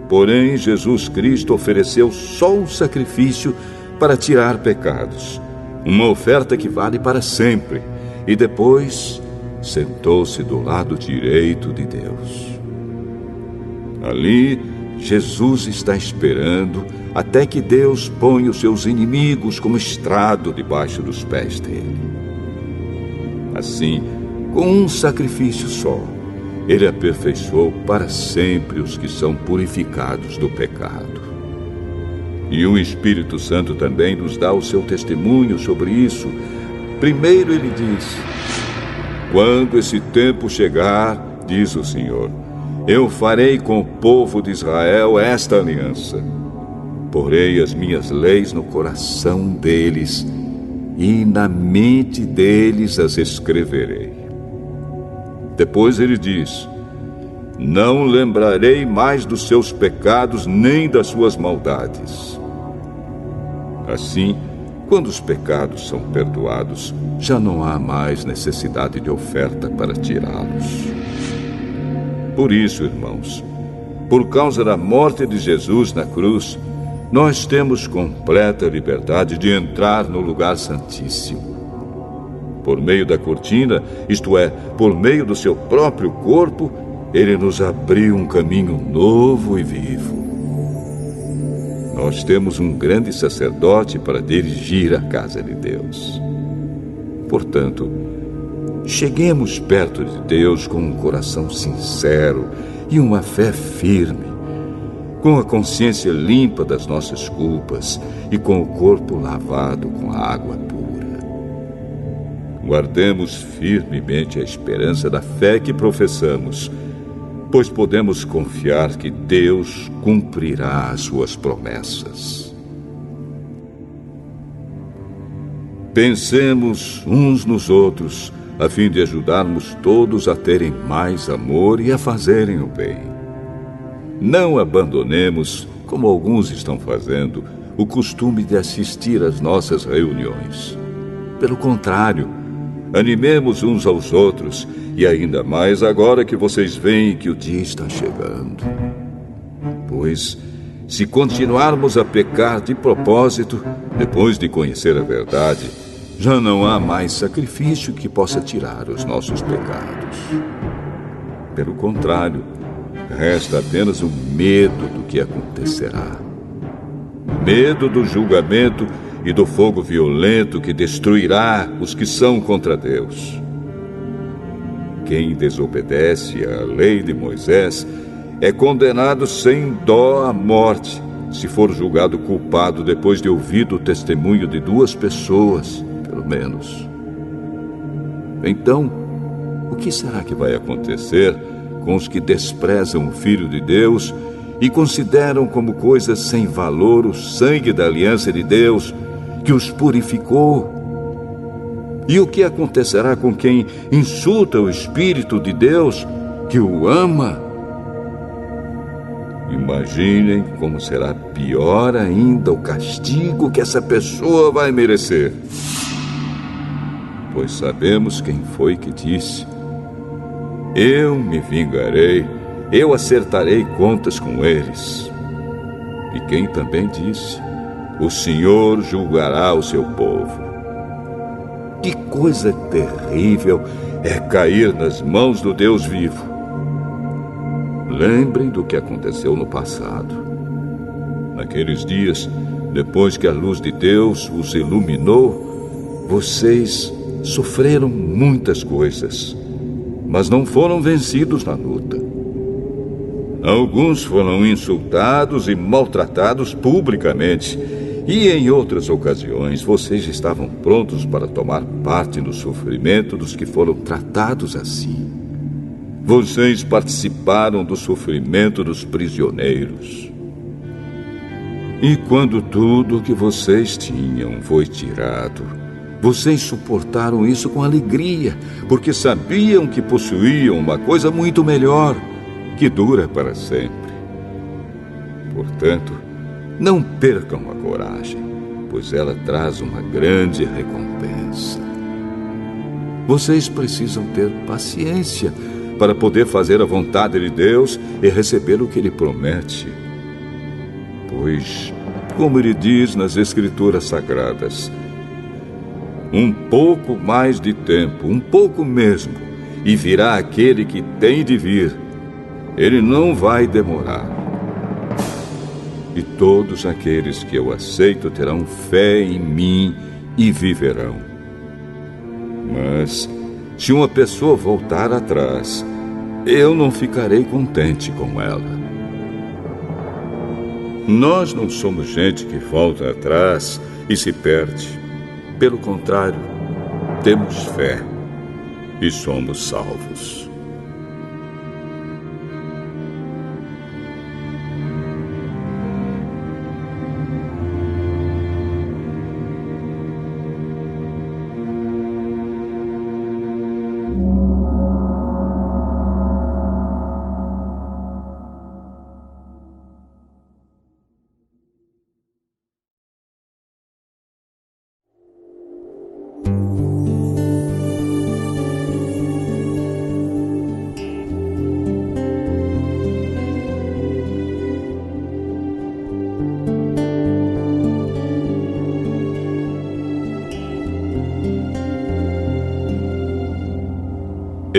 Porém, Jesus Cristo ofereceu só um sacrifício para tirar pecados, uma oferta que vale para sempre, e depois sentou-se do lado direito de Deus. Ali, Jesus está esperando até que Deus ponha os seus inimigos como estrado debaixo dos pés dele. Assim, com um sacrifício só, ele aperfeiçoou para sempre os que são purificados do pecado. E o Espírito Santo também nos dá o seu testemunho sobre isso. Primeiro ele diz: Quando esse tempo chegar, diz o Senhor, eu farei com o povo de Israel esta aliança. Porei as minhas leis no coração deles e na mente deles as escreverei. Depois ele diz, não lembrarei mais dos seus pecados nem das suas maldades. Assim, quando os pecados são perdoados, já não há mais necessidade de oferta para tirá-los. Por isso, irmãos, por causa da morte de Jesus na cruz, nós temos completa liberdade de entrar no lugar santíssimo. Por meio da cortina, isto é, por meio do seu próprio corpo, ele nos abriu um caminho novo e vivo. Nós temos um grande sacerdote para dirigir a casa de Deus. Portanto, cheguemos perto de Deus com um coração sincero e uma fé firme, com a consciência limpa das nossas culpas e com o corpo lavado com a água pura. Guardemos firmemente a esperança da fé que professamos, pois podemos confiar que Deus cumprirá as suas promessas. Pensemos uns nos outros, a fim de ajudarmos todos a terem mais amor e a fazerem o bem. Não abandonemos, como alguns estão fazendo, o costume de assistir às nossas reuniões. Pelo contrário, animemos uns aos outros, e ainda mais agora que vocês veem que o dia está chegando. Pois, se continuarmos a pecar de propósito, depois de conhecer a verdade, já não há mais sacrifício que possa tirar os nossos pecados. Pelo contrário, resta apenas o medo do que acontecerá. Medo do julgamento e do fogo violento que destruirá os que são contra Deus. Quem desobedece à lei de Moisés é condenado sem dó à morte, se for julgado culpado depois de ouvido o testemunho de 2 pessoas, pelo menos. Então, o que será que vai acontecer com os que desprezam o Filho de Deus e consideram como coisa sem valor o sangue da aliança de Deus, que os purificou? E o que acontecerá com quem insulta o Espírito de Deus, que o ama? Imaginem como será pior ainda o castigo que essa pessoa vai merecer. Pois sabemos quem foi que disse: eu me vingarei, eu acertarei contas com eles. E quem também disse: o Senhor julgará o seu povo. Que coisa terrível é cair nas mãos do Deus vivo. Lembrem do que aconteceu no passado. Naqueles dias, depois que a luz de Deus os iluminou, vocês sofreram muitas coisas, mas não foram vencidos na luta. Alguns foram insultados e maltratados publicamente, e em outras ocasiões vocês estavam prontos para tomar parte no sofrimento dos que foram tratados assim. Vocês participaram do sofrimento dos prisioneiros. E quando tudo o que vocês tinham foi tirado, vocês suportaram isso com alegria, porque sabiam que possuíam uma coisa muito melhor, que dura para sempre. Portanto, não percam a coragem, pois ela traz uma grande recompensa. Vocês precisam ter paciência para poder fazer a vontade de Deus e receber o que Ele promete. Pois, como Ele diz nas Escrituras Sagradas, um pouco mais de tempo, um pouco mesmo, e virá aquele que tem de vir. Ele não vai demorar. E todos aqueles que eu aceito terão fé em mim e viverão. Mas, se uma pessoa voltar atrás, eu não ficarei contente com ela. Nós não somos gente que volta atrás e se perde. Pelo contrário, temos fé e somos salvos.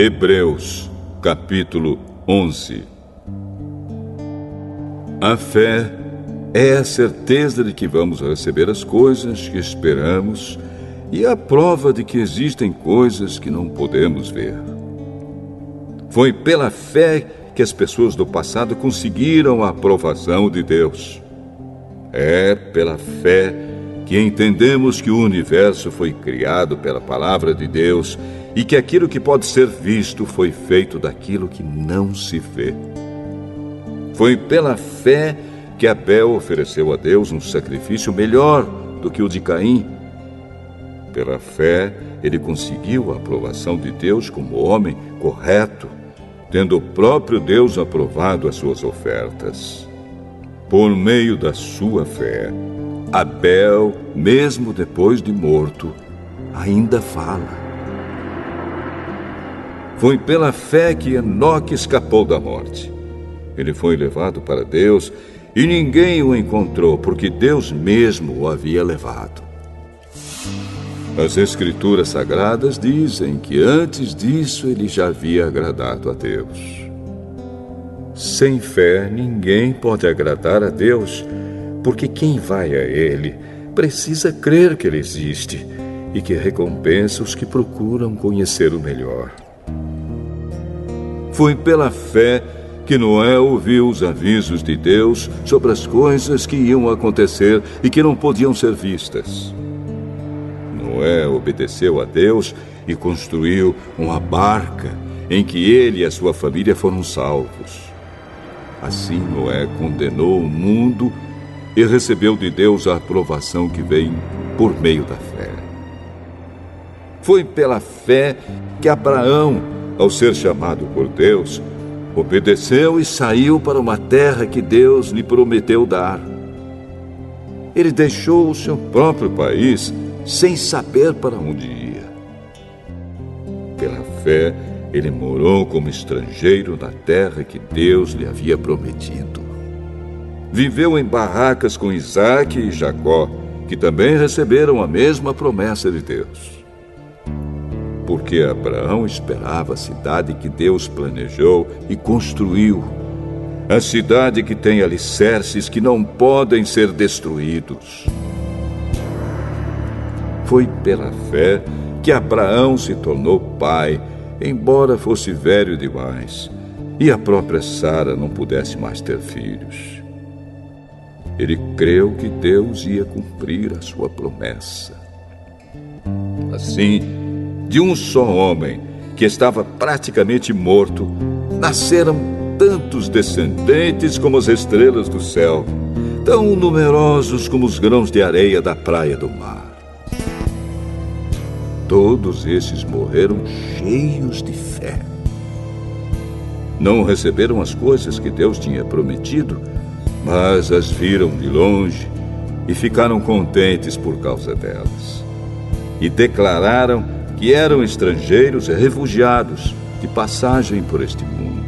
Hebreus, capítulo 11. A fé é a certeza de que vamos receber as coisas que esperamos e a prova de que existem coisas que não podemos ver. Foi pela fé que as pessoas do passado conseguiram a aprovação de Deus. É pela fé que entendemos que o universo foi criado pela palavra de Deus e que aquilo que pode ser visto foi feito daquilo que não se vê. Foi pela fé que Abel ofereceu a Deus um sacrifício melhor do que o de Caim. Pela fé, ele conseguiu a aprovação de Deus como homem correto, tendo o próprio Deus aprovado as suas ofertas. Por meio da sua fé, Abel, mesmo depois de morto, ainda fala. Foi pela fé que Enoque escapou da morte. Ele foi levado para Deus e ninguém o encontrou, porque Deus mesmo o havia levado. As Escrituras Sagradas dizem que antes disso ele já havia agradado a Deus. Sem fé, ninguém pode agradar a Deus, porque quem vai a Ele precisa crer que Ele existe e que recompensa os que procuram conhecer o melhor. Foi pela fé que Noé ouviu os avisos de Deus sobre as coisas que iam acontecer e que não podiam ser vistas. Noé obedeceu a Deus e construiu uma barca em que ele e a sua família foram salvos. Assim Noé condenou o mundo e recebeu de Deus a aprovação que vem por meio da fé. Foi pela fé que Abraão, ao ser chamado por Deus, obedeceu e saiu para uma terra que Deus lhe prometeu dar. Ele deixou o seu próprio país sem saber para onde ia. Pela fé, ele morou como estrangeiro na terra que Deus lhe havia prometido. Viveu em barracas com Isaque e Jacó, que também receberam a mesma promessa de Deus. Porque Abraão esperava a cidade que Deus planejou e construiu, a cidade que tem alicerces que não podem ser destruídos. Foi pela fé que Abraão se tornou pai, embora fosse velho demais, e a própria Sara não pudesse mais ter filhos. Ele creu que Deus ia cumprir a sua promessa. Assim, de um só homem, que estava praticamente morto, nasceram tantos descendentes como as estrelas do céu, tão numerosos como os grãos de areia da praia do mar. Todos esses morreram cheios de fé. Não receberam as coisas que Deus tinha prometido, mas as viram de longe e ficaram contentes por causa delas. E declararam que eram estrangeiros e refugiados de passagem por este mundo.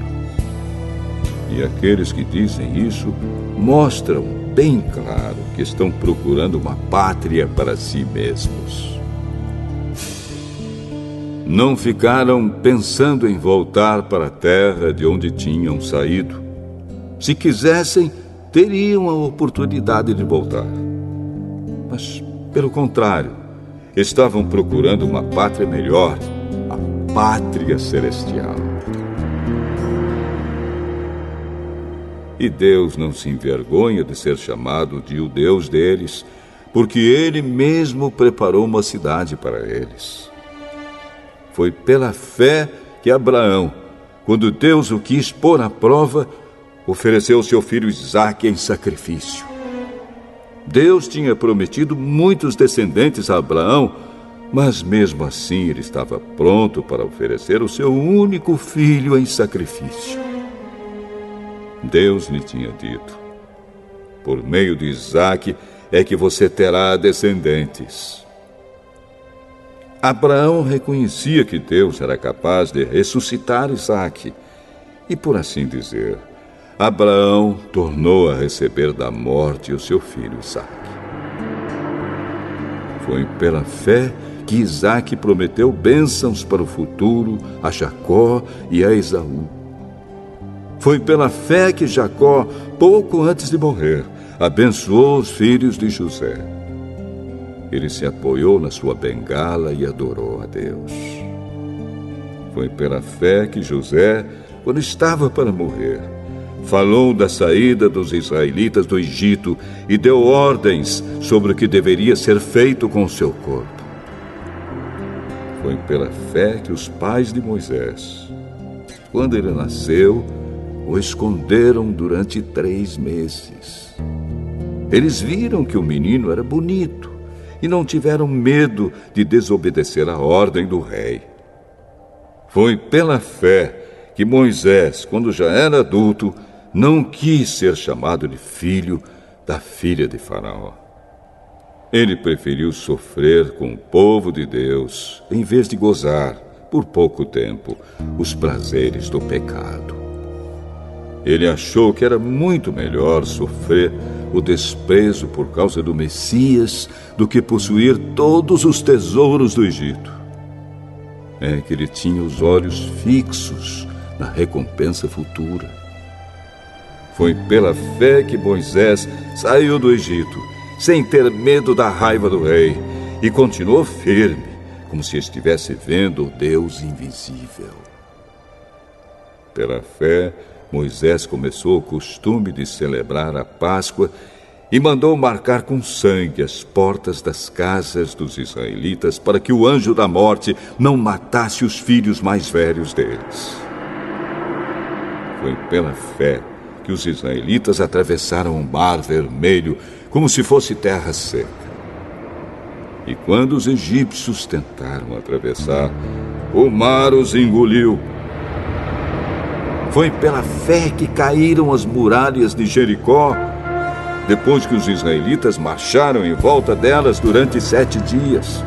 E aqueles que dizem isso mostram bem claro que estão procurando uma pátria para si mesmos. Não ficaram pensando em voltar para a terra de onde tinham saído. Se quisessem, teriam a oportunidade de voltar. Mas, pelo contrário, estavam procurando uma pátria melhor, a pátria celestial. E Deus não se envergonha de ser chamado de o Deus deles, porque Ele mesmo preparou uma cidade para eles. Foi pela fé que Abraão, quando Deus o quis pôr à prova, ofereceu seu filho Isaque em sacrifício. Deus tinha prometido muitos descendentes a Abraão, mas mesmo assim ele estava pronto para oferecer o seu único filho em sacrifício. Deus lhe tinha dito: por meio de Isaque é que você terá descendentes. Abraão reconhecia que Deus era capaz de ressuscitar Isaque, e por assim dizer, Abraão tornou a receber da morte o seu filho Isaque. Foi pela fé que Isaque prometeu bênçãos para o futuro a Jacó e a Esaú. Foi pela fé que Jacó, pouco antes de morrer, abençoou os filhos de José. Ele se apoiou na sua bengala e adorou a Deus. Foi pela fé que José, quando estava para morrer, falou da saída dos israelitas do Egito e deu ordens sobre o que deveria ser feito com o seu corpo. Foi pela fé que os pais de Moisés, quando ele nasceu, o esconderam durante 3 meses. Eles viram que o menino era bonito e não tiveram medo de desobedecer a ordem do rei. Foi pela fé que Moisés, quando já era adulto, não quis ser chamado de filho da filha de Faraó. Ele preferiu sofrer com o povo de Deus, em vez de gozar, por pouco tempo, os prazeres do pecado. Ele achou que era muito melhor sofrer o desprezo por causa do Messias do que possuir todos os tesouros do Egito. É que ele tinha os olhos fixos na recompensa futura. Foi pela fé que Moisés saiu do Egito, sem ter medo da raiva do rei, e continuou firme, como se estivesse vendo o Deus invisível. Pela fé, Moisés começou o costume de celebrar a Páscoa e mandou marcar com sangue as portas das casas dos israelitas para que o anjo da morte não matasse os filhos mais velhos deles. Foi pela fé que os israelitas atravessaram o Mar Vermelho como se fosse terra seca. E quando os egípcios tentaram atravessar, o mar os engoliu. Foi pela fé que caíram as muralhas de Jericó, depois que os israelitas marcharam em volta delas durante 7 dias.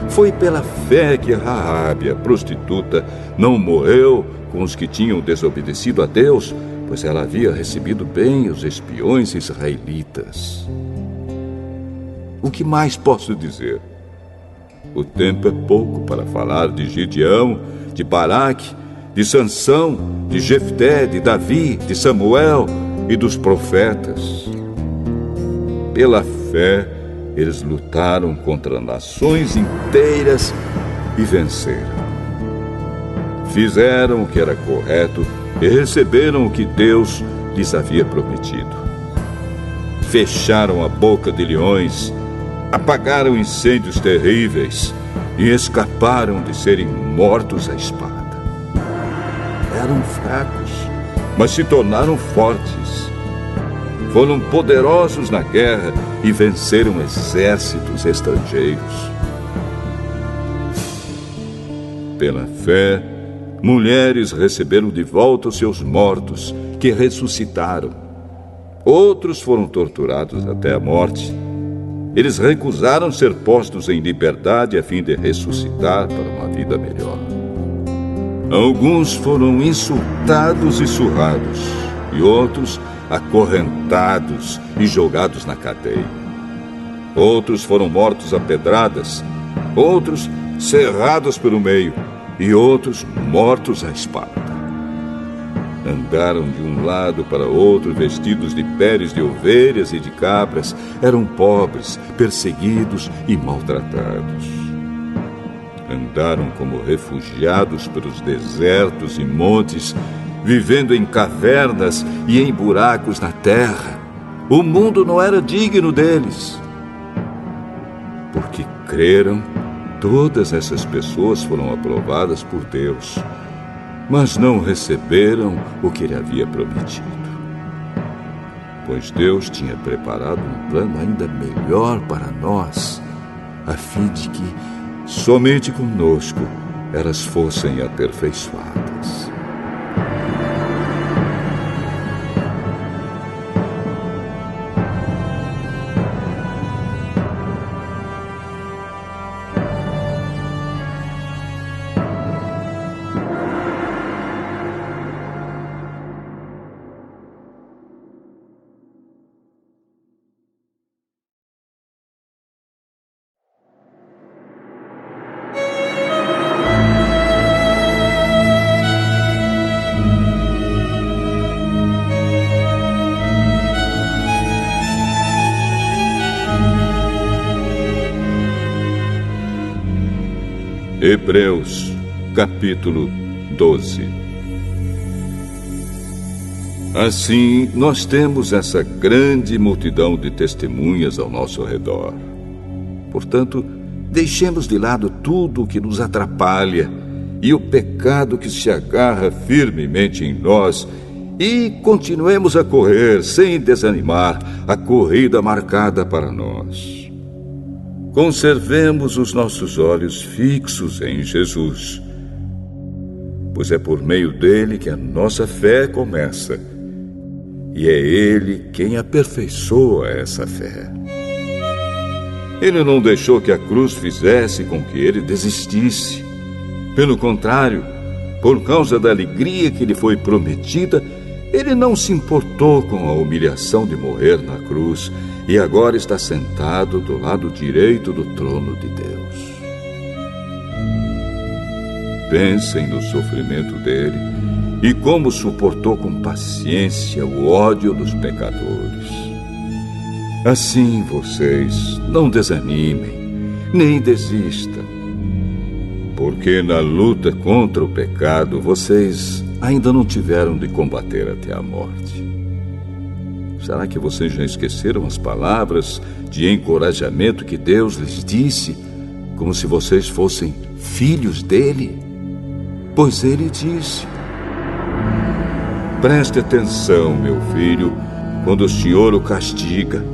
Foi pela fé que Raabe, a prostituta, não morreu com os que tinham desobedecido a Deus, pois ela havia recebido bem os espiões israelitas. O que mais posso dizer? O tempo é pouco para falar de Gideão, de Baraque, de Sansão, de Jefté, de Davi, de Samuel e dos profetas. Pela fé, eles lutaram contra nações inteiras e venceram. Fizeram o que era correto e receberam o que Deus lhes havia prometido. Fecharam a boca de leões, apagaram incêndios terríveis e escaparam de serem mortos à espada. Eram fracos, mas se tornaram fortes. Foram poderosos na guerra e venceram exércitos estrangeiros. Pela fé, mulheres receberam de volta os seus mortos, que ressuscitaram. Outros foram torturados até a morte. Eles recusaram ser postos em liberdade a fim de ressuscitar para uma vida melhor. Alguns foram insultados e surrados, e outros acorrentados e jogados na cadeia. Outros foram mortos a pedradas, outros cerrados pelo meio, e outros mortos à espada. Andaram de um lado para outro vestidos de peles de ovelhas e de cabras. Eram pobres, perseguidos e maltratados. Andaram como refugiados pelos desertos e montes, vivendo em cavernas e em buracos na terra. O mundo não era digno deles. Porque creram, todas essas pessoas foram aprovadas por Deus, mas não receberam o que ele havia prometido. Pois Deus tinha preparado um plano ainda melhor para nós, a fim de que somente conosco elas fossem aperfeiçoadas. Hebreus, capítulo 12. Assim, nós temos essa grande multidão de testemunhas ao nosso redor. Portanto, deixemos de lado tudo o que nos atrapalha e o pecado que se agarra firmemente em nós e continuemos a correr, sem desanimar, a corrida marcada para nós. Conservemos os nossos olhos fixos em Jesus, pois é por meio dele que a nossa fé começa, e é ele quem aperfeiçoa essa fé. Ele não deixou que a cruz fizesse com que ele desistisse. Pelo contrário, por causa da alegria que lhe foi prometida, ele não se importou com a humilhação de morrer na cruz e agora está sentado do lado direito do trono de Deus. Pensem no sofrimento dele e como suportou com paciência o ódio dos pecadores. Assim vocês não desanimem, nem desistam, porque na luta contra o pecado vocês ainda não tiveram de combater até a morte. Será que vocês já esqueceram as palavras de encorajamento que Deus lhes disse, como se vocês fossem filhos dele? Pois ele disse: preste atenção, meu filho, quando o Senhor o castiga,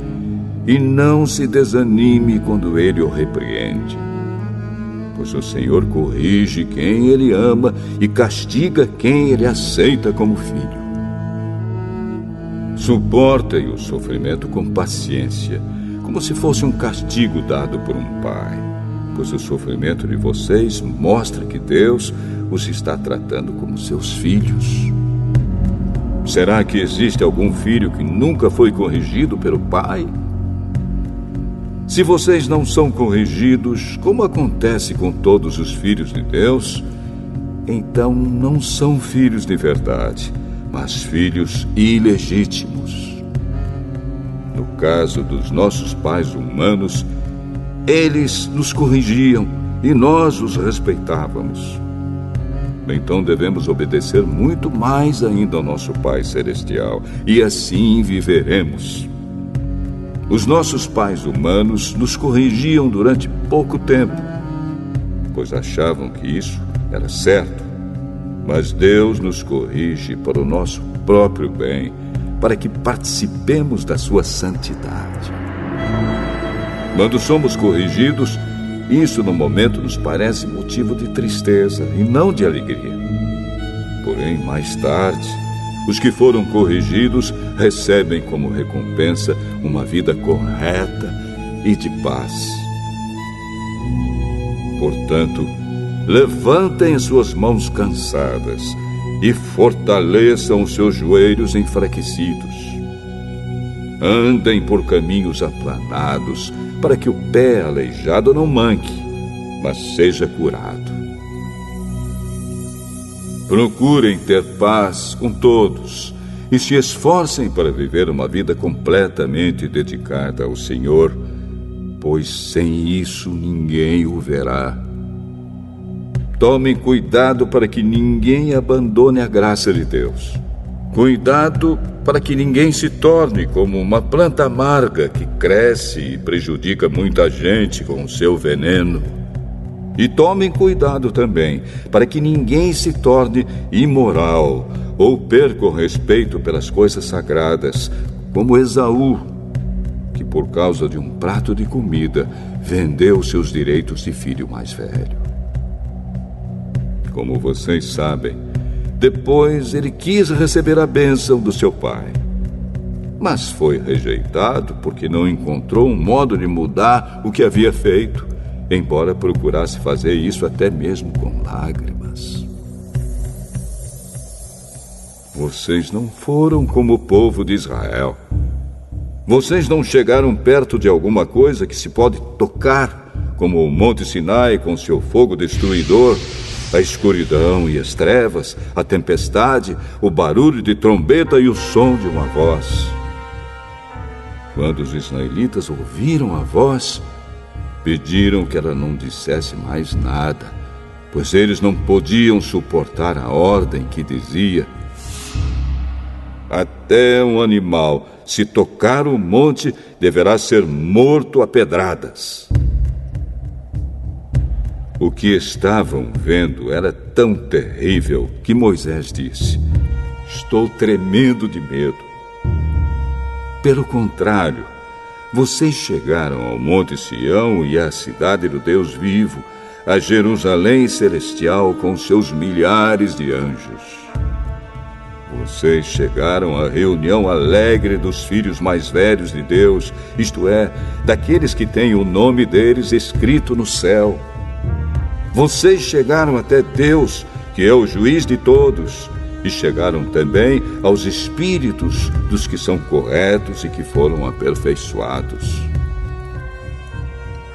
e não se desanime quando ele o repreende. Pois o Senhor corrige quem ele ama e castiga quem ele aceita como filho. Suportem o sofrimento com paciência, como se fosse um castigo dado por um pai, pois o sofrimento de vocês mostra que Deus os está tratando como seus filhos. Será que existe algum filho que nunca foi corrigido pelo pai? Se vocês não são corrigidos, como acontece com todos os filhos de Deus, então não são filhos de verdade, mas filhos ilegítimos. No caso dos nossos pais humanos, eles nos corrigiam e nós os respeitávamos. Então devemos obedecer muito mais ainda ao nosso Pai Celestial, e assim viveremos. Os nossos pais humanos nos corrigiam durante pouco tempo, pois achavam que isso era certo. Mas Deus nos corrige para o nosso próprio bem, para que participemos da sua santidade. Quando somos corrigidos, isso no momento nos parece motivo de tristeza e não de alegria. Porém, mais tarde, os que foram corrigidos recebem como recompensa uma vida correta e de paz. Portanto, levantem as suas mãos cansadas e fortaleçam os seus joelhos enfraquecidos. Andem por caminhos aplanados, para que o pé aleijado não manque, mas seja curado. Procurem ter paz com todos e se esforcem para viver uma vida completamente dedicada ao Senhor, pois sem isso ninguém o verá. Tomem cuidado para que ninguém abandone a graça de Deus. Cuidado para que ninguém se torne como uma planta amarga que cresce e prejudica muita gente com o seu veneno. E tomem cuidado também para que ninguém se torne imoral ou perca o respeito pelas coisas sagradas, como Esaú, que por causa de um prato de comida vendeu seus direitos de filho mais velho. Como vocês sabem, depois ele quis receber a bênção do seu pai, mas foi rejeitado porque não encontrou um modo de mudar o que havia feito, embora procurasse fazer isso até mesmo com lágrimas. Vocês não foram como o povo de Israel. Vocês não chegaram perto de alguma coisa que se pode tocar, como o Monte Sinai com seu fogo destruidor, a escuridão e as trevas, a tempestade, o barulho de trombeta e o som de uma voz. Quando os israelitas ouviram a voz, pediram que ela não dissesse mais nada pois eles não podiam suportar a ordem que dizia: até um animal, se tocar o monte, deverá ser morto a pedradas. O que estavam vendo era tão terrível que Moisés disse: estou tremendo de medo. Pelo contrário, vocês chegaram ao Monte Sião e à cidade do Deus vivo, a Jerusalém celestial com seus milhares de anjos. Vocês chegaram à reunião alegre dos filhos mais velhos de Deus, isto é, daqueles que têm o nome deles escrito no céu. Vocês chegaram até Deus, que é o juiz de todos, e chegaram também aos espíritos dos que são corretos e que foram aperfeiçoados.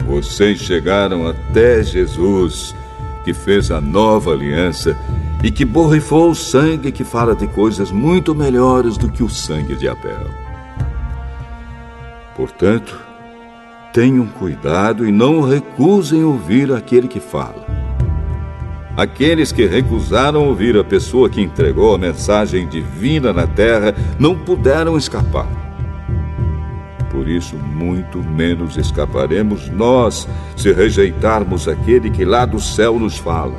Vocês chegaram até Jesus, que fez a nova aliança e que borrifou o sangue que fala de coisas muito melhores do que o sangue de Abel. Portanto, tenham cuidado e não recusem ouvir aquele que fala. Aqueles que recusaram ouvir a pessoa que entregou a mensagem divina na terra não puderam escapar. Por isso, muito menos escaparemos nós se rejeitarmos aquele que lá do céu nos fala.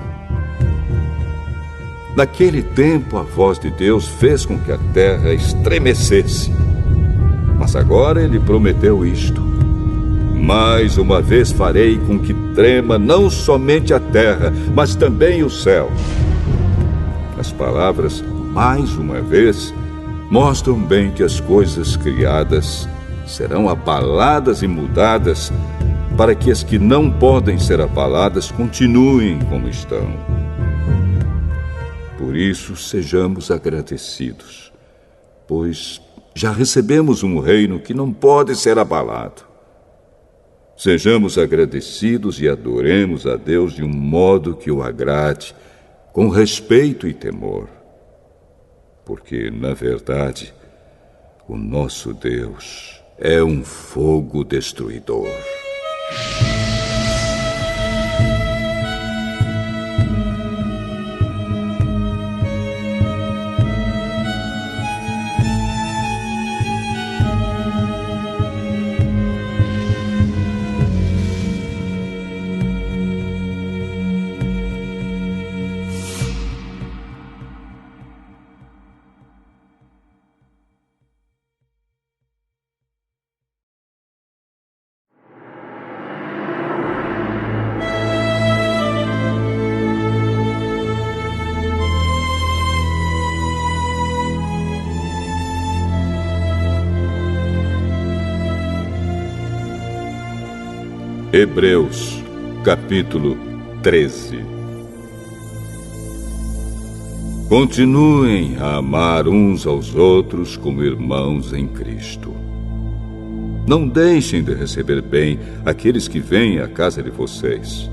Naquele tempo, a voz de Deus fez com que a terra estremecesse. Mas agora ele prometeu isto: mais uma vez farei com que trema não somente a terra, mas também o céu. As palavras "mais uma vez" mostram bem que as coisas criadas serão abaladas e mudadas, para que as que não podem ser abaladas continuem como estão. Por isso, sejamos agradecidos, pois já recebemos um reino que não pode ser abalado. Sejamos agradecidos e adoremos a Deus de um modo que o agrade, com respeito e temor. Porque, na verdade, o nosso Deus é um fogo destruidor. Hebreus, capítulo 13. Continuem a amar uns aos outros como irmãos em Cristo. Não deixem de receber bem aqueles que vêm à casa de vocês,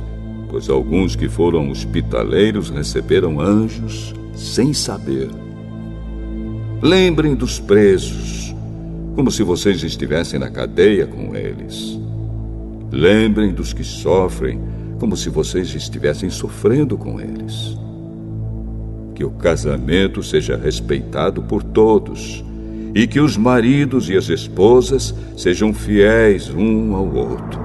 pois alguns que foram hospitaleiros receberam anjos sem saber. Lembrem dos presos, como se vocês estivessem na cadeia com eles. Lembrem dos que sofrem, como se vocês estivessem sofrendo com eles. Que o casamento seja respeitado por todos, e que os maridos e as esposas sejam fiéis um ao outro.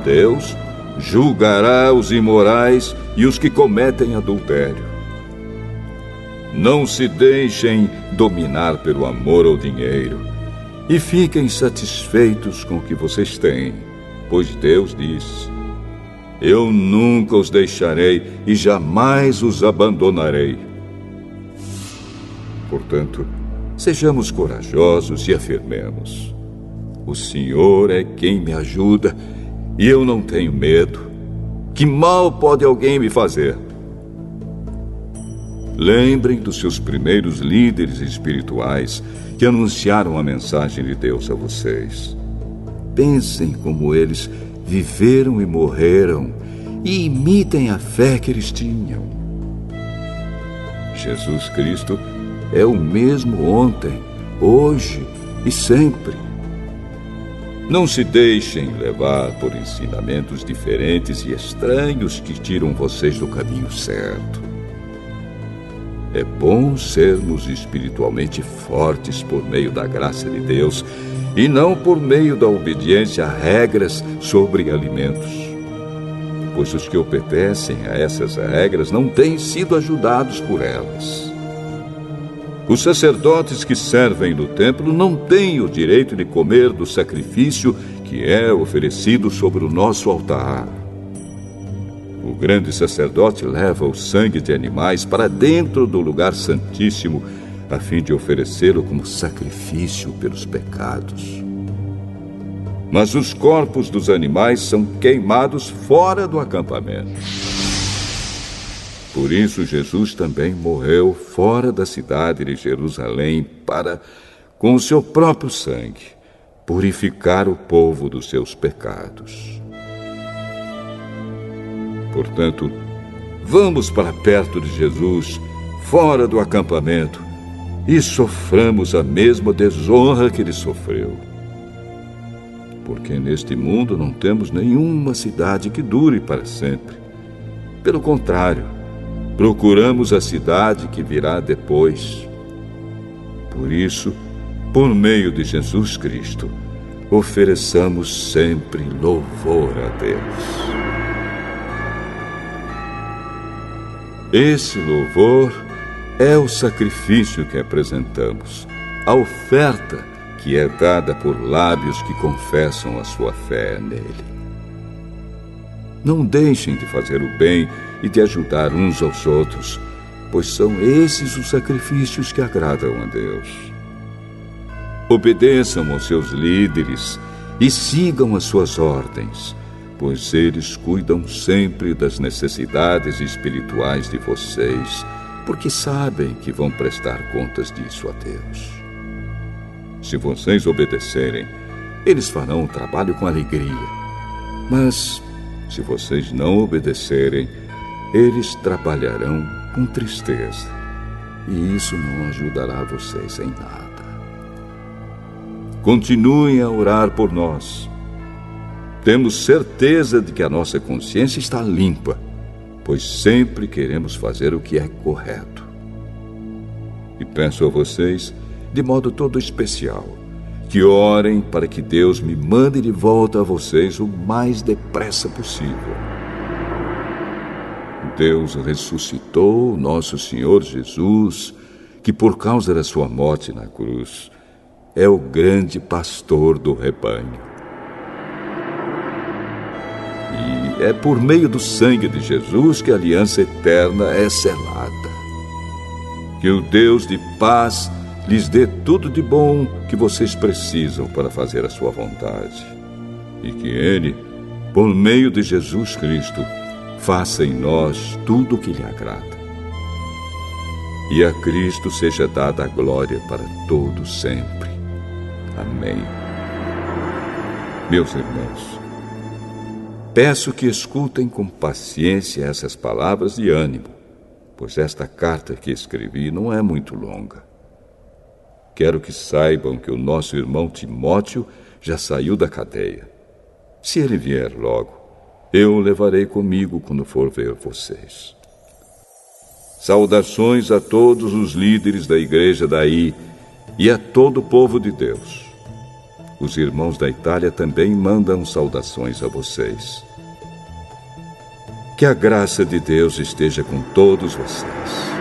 Deus julgará os imorais e os que cometem adultério. Não se deixem dominar pelo amor ao dinheiro, e fiquem satisfeitos com o que vocês têm, pois Deus diz: eu nunca os deixarei e jamais os abandonarei. Portanto, sejamos corajosos e afirmemos: o Senhor é quem me ajuda e eu não tenho medo. Que mal pode alguém me fazer? Lembrem dos seus primeiros líderes espirituais que anunciaram a mensagem de Deus a vocês. Pensem como eles viveram e morreram e imitem a fé que eles tinham. Jesus Cristo é o mesmo ontem, hoje e sempre. Não se deixem levar por ensinamentos diferentes e estranhos que tiram vocês do caminho certo. É bom sermos espiritualmente fortes por meio da graça de Deus e não por meio da obediência a regras sobre alimentos. Pois os que obedecem a essas regras não têm sido ajudados por elas. Os sacerdotes que servem no templo não têm o direito de comer do sacrifício que é oferecido sobre o nosso altar. O grande sacerdote leva o sangue de animais para dentro do lugar santíssimo, a fim de oferecê-lo como sacrifício pelos pecados. Mas os corpos dos animais são queimados fora do acampamento. Por isso Jesus também morreu fora da cidade de Jerusalém para, com o seu próprio sangue, purificar o povo dos seus pecados. Portanto, vamos para perto de Jesus, fora do acampamento, e soframos a mesma desonra que ele sofreu. Porque neste mundo não temos nenhuma cidade que dure para sempre. Pelo contrário, procuramos a cidade que virá depois. Por isso, por meio de Jesus Cristo, ofereçamos sempre louvor a Deus. Esse louvor é o sacrifício que apresentamos, a oferta que é dada por lábios que confessam a sua fé nele. Não deixem de fazer o bem e de ajudar uns aos outros, pois são esses os sacrifícios que agradam a Deus. Obedeçam aos seus líderes e sigam as suas ordens, pois eles cuidam sempre das necessidades espirituais de vocês, porque sabem que vão prestar contas disso a Deus. Se vocês obedecerem, eles farão o trabalho com alegria. Mas, se vocês não obedecerem, eles trabalharão com tristeza. E isso não ajudará vocês em nada. Continuem a orar por nós. Temos certeza de que a nossa consciência está limpa, pois sempre queremos fazer o que é correto. E peço a vocês, de modo todo especial, que orem para que Deus me mande de volta a vocês o mais depressa possível. Deus ressuscitou nosso Senhor Jesus, que por causa da sua morte na cruz, é o grande pastor do rebanho. E é por meio do sangue de Jesus que a aliança eterna é selada. Que o Deus de paz lhes dê tudo de bom que vocês precisam para fazer a sua vontade. E que Ele, por meio de Jesus Cristo, faça em nós tudo o que lhe agrada. E a Cristo seja dada a glória para todos sempre. Amém. Meus irmãos, peço que escutem com paciência essas palavras de ânimo, pois esta carta que escrevi não é muito longa. Quero que saibam que o nosso irmão Timóteo já saiu da cadeia. Se ele vier logo, eu o levarei comigo quando for ver vocês. Saudações a todos os líderes da igreja daí e a todo o povo de Deus. Os irmãos da Itália também mandam saudações a vocês. Que a graça de Deus esteja com todos vocês.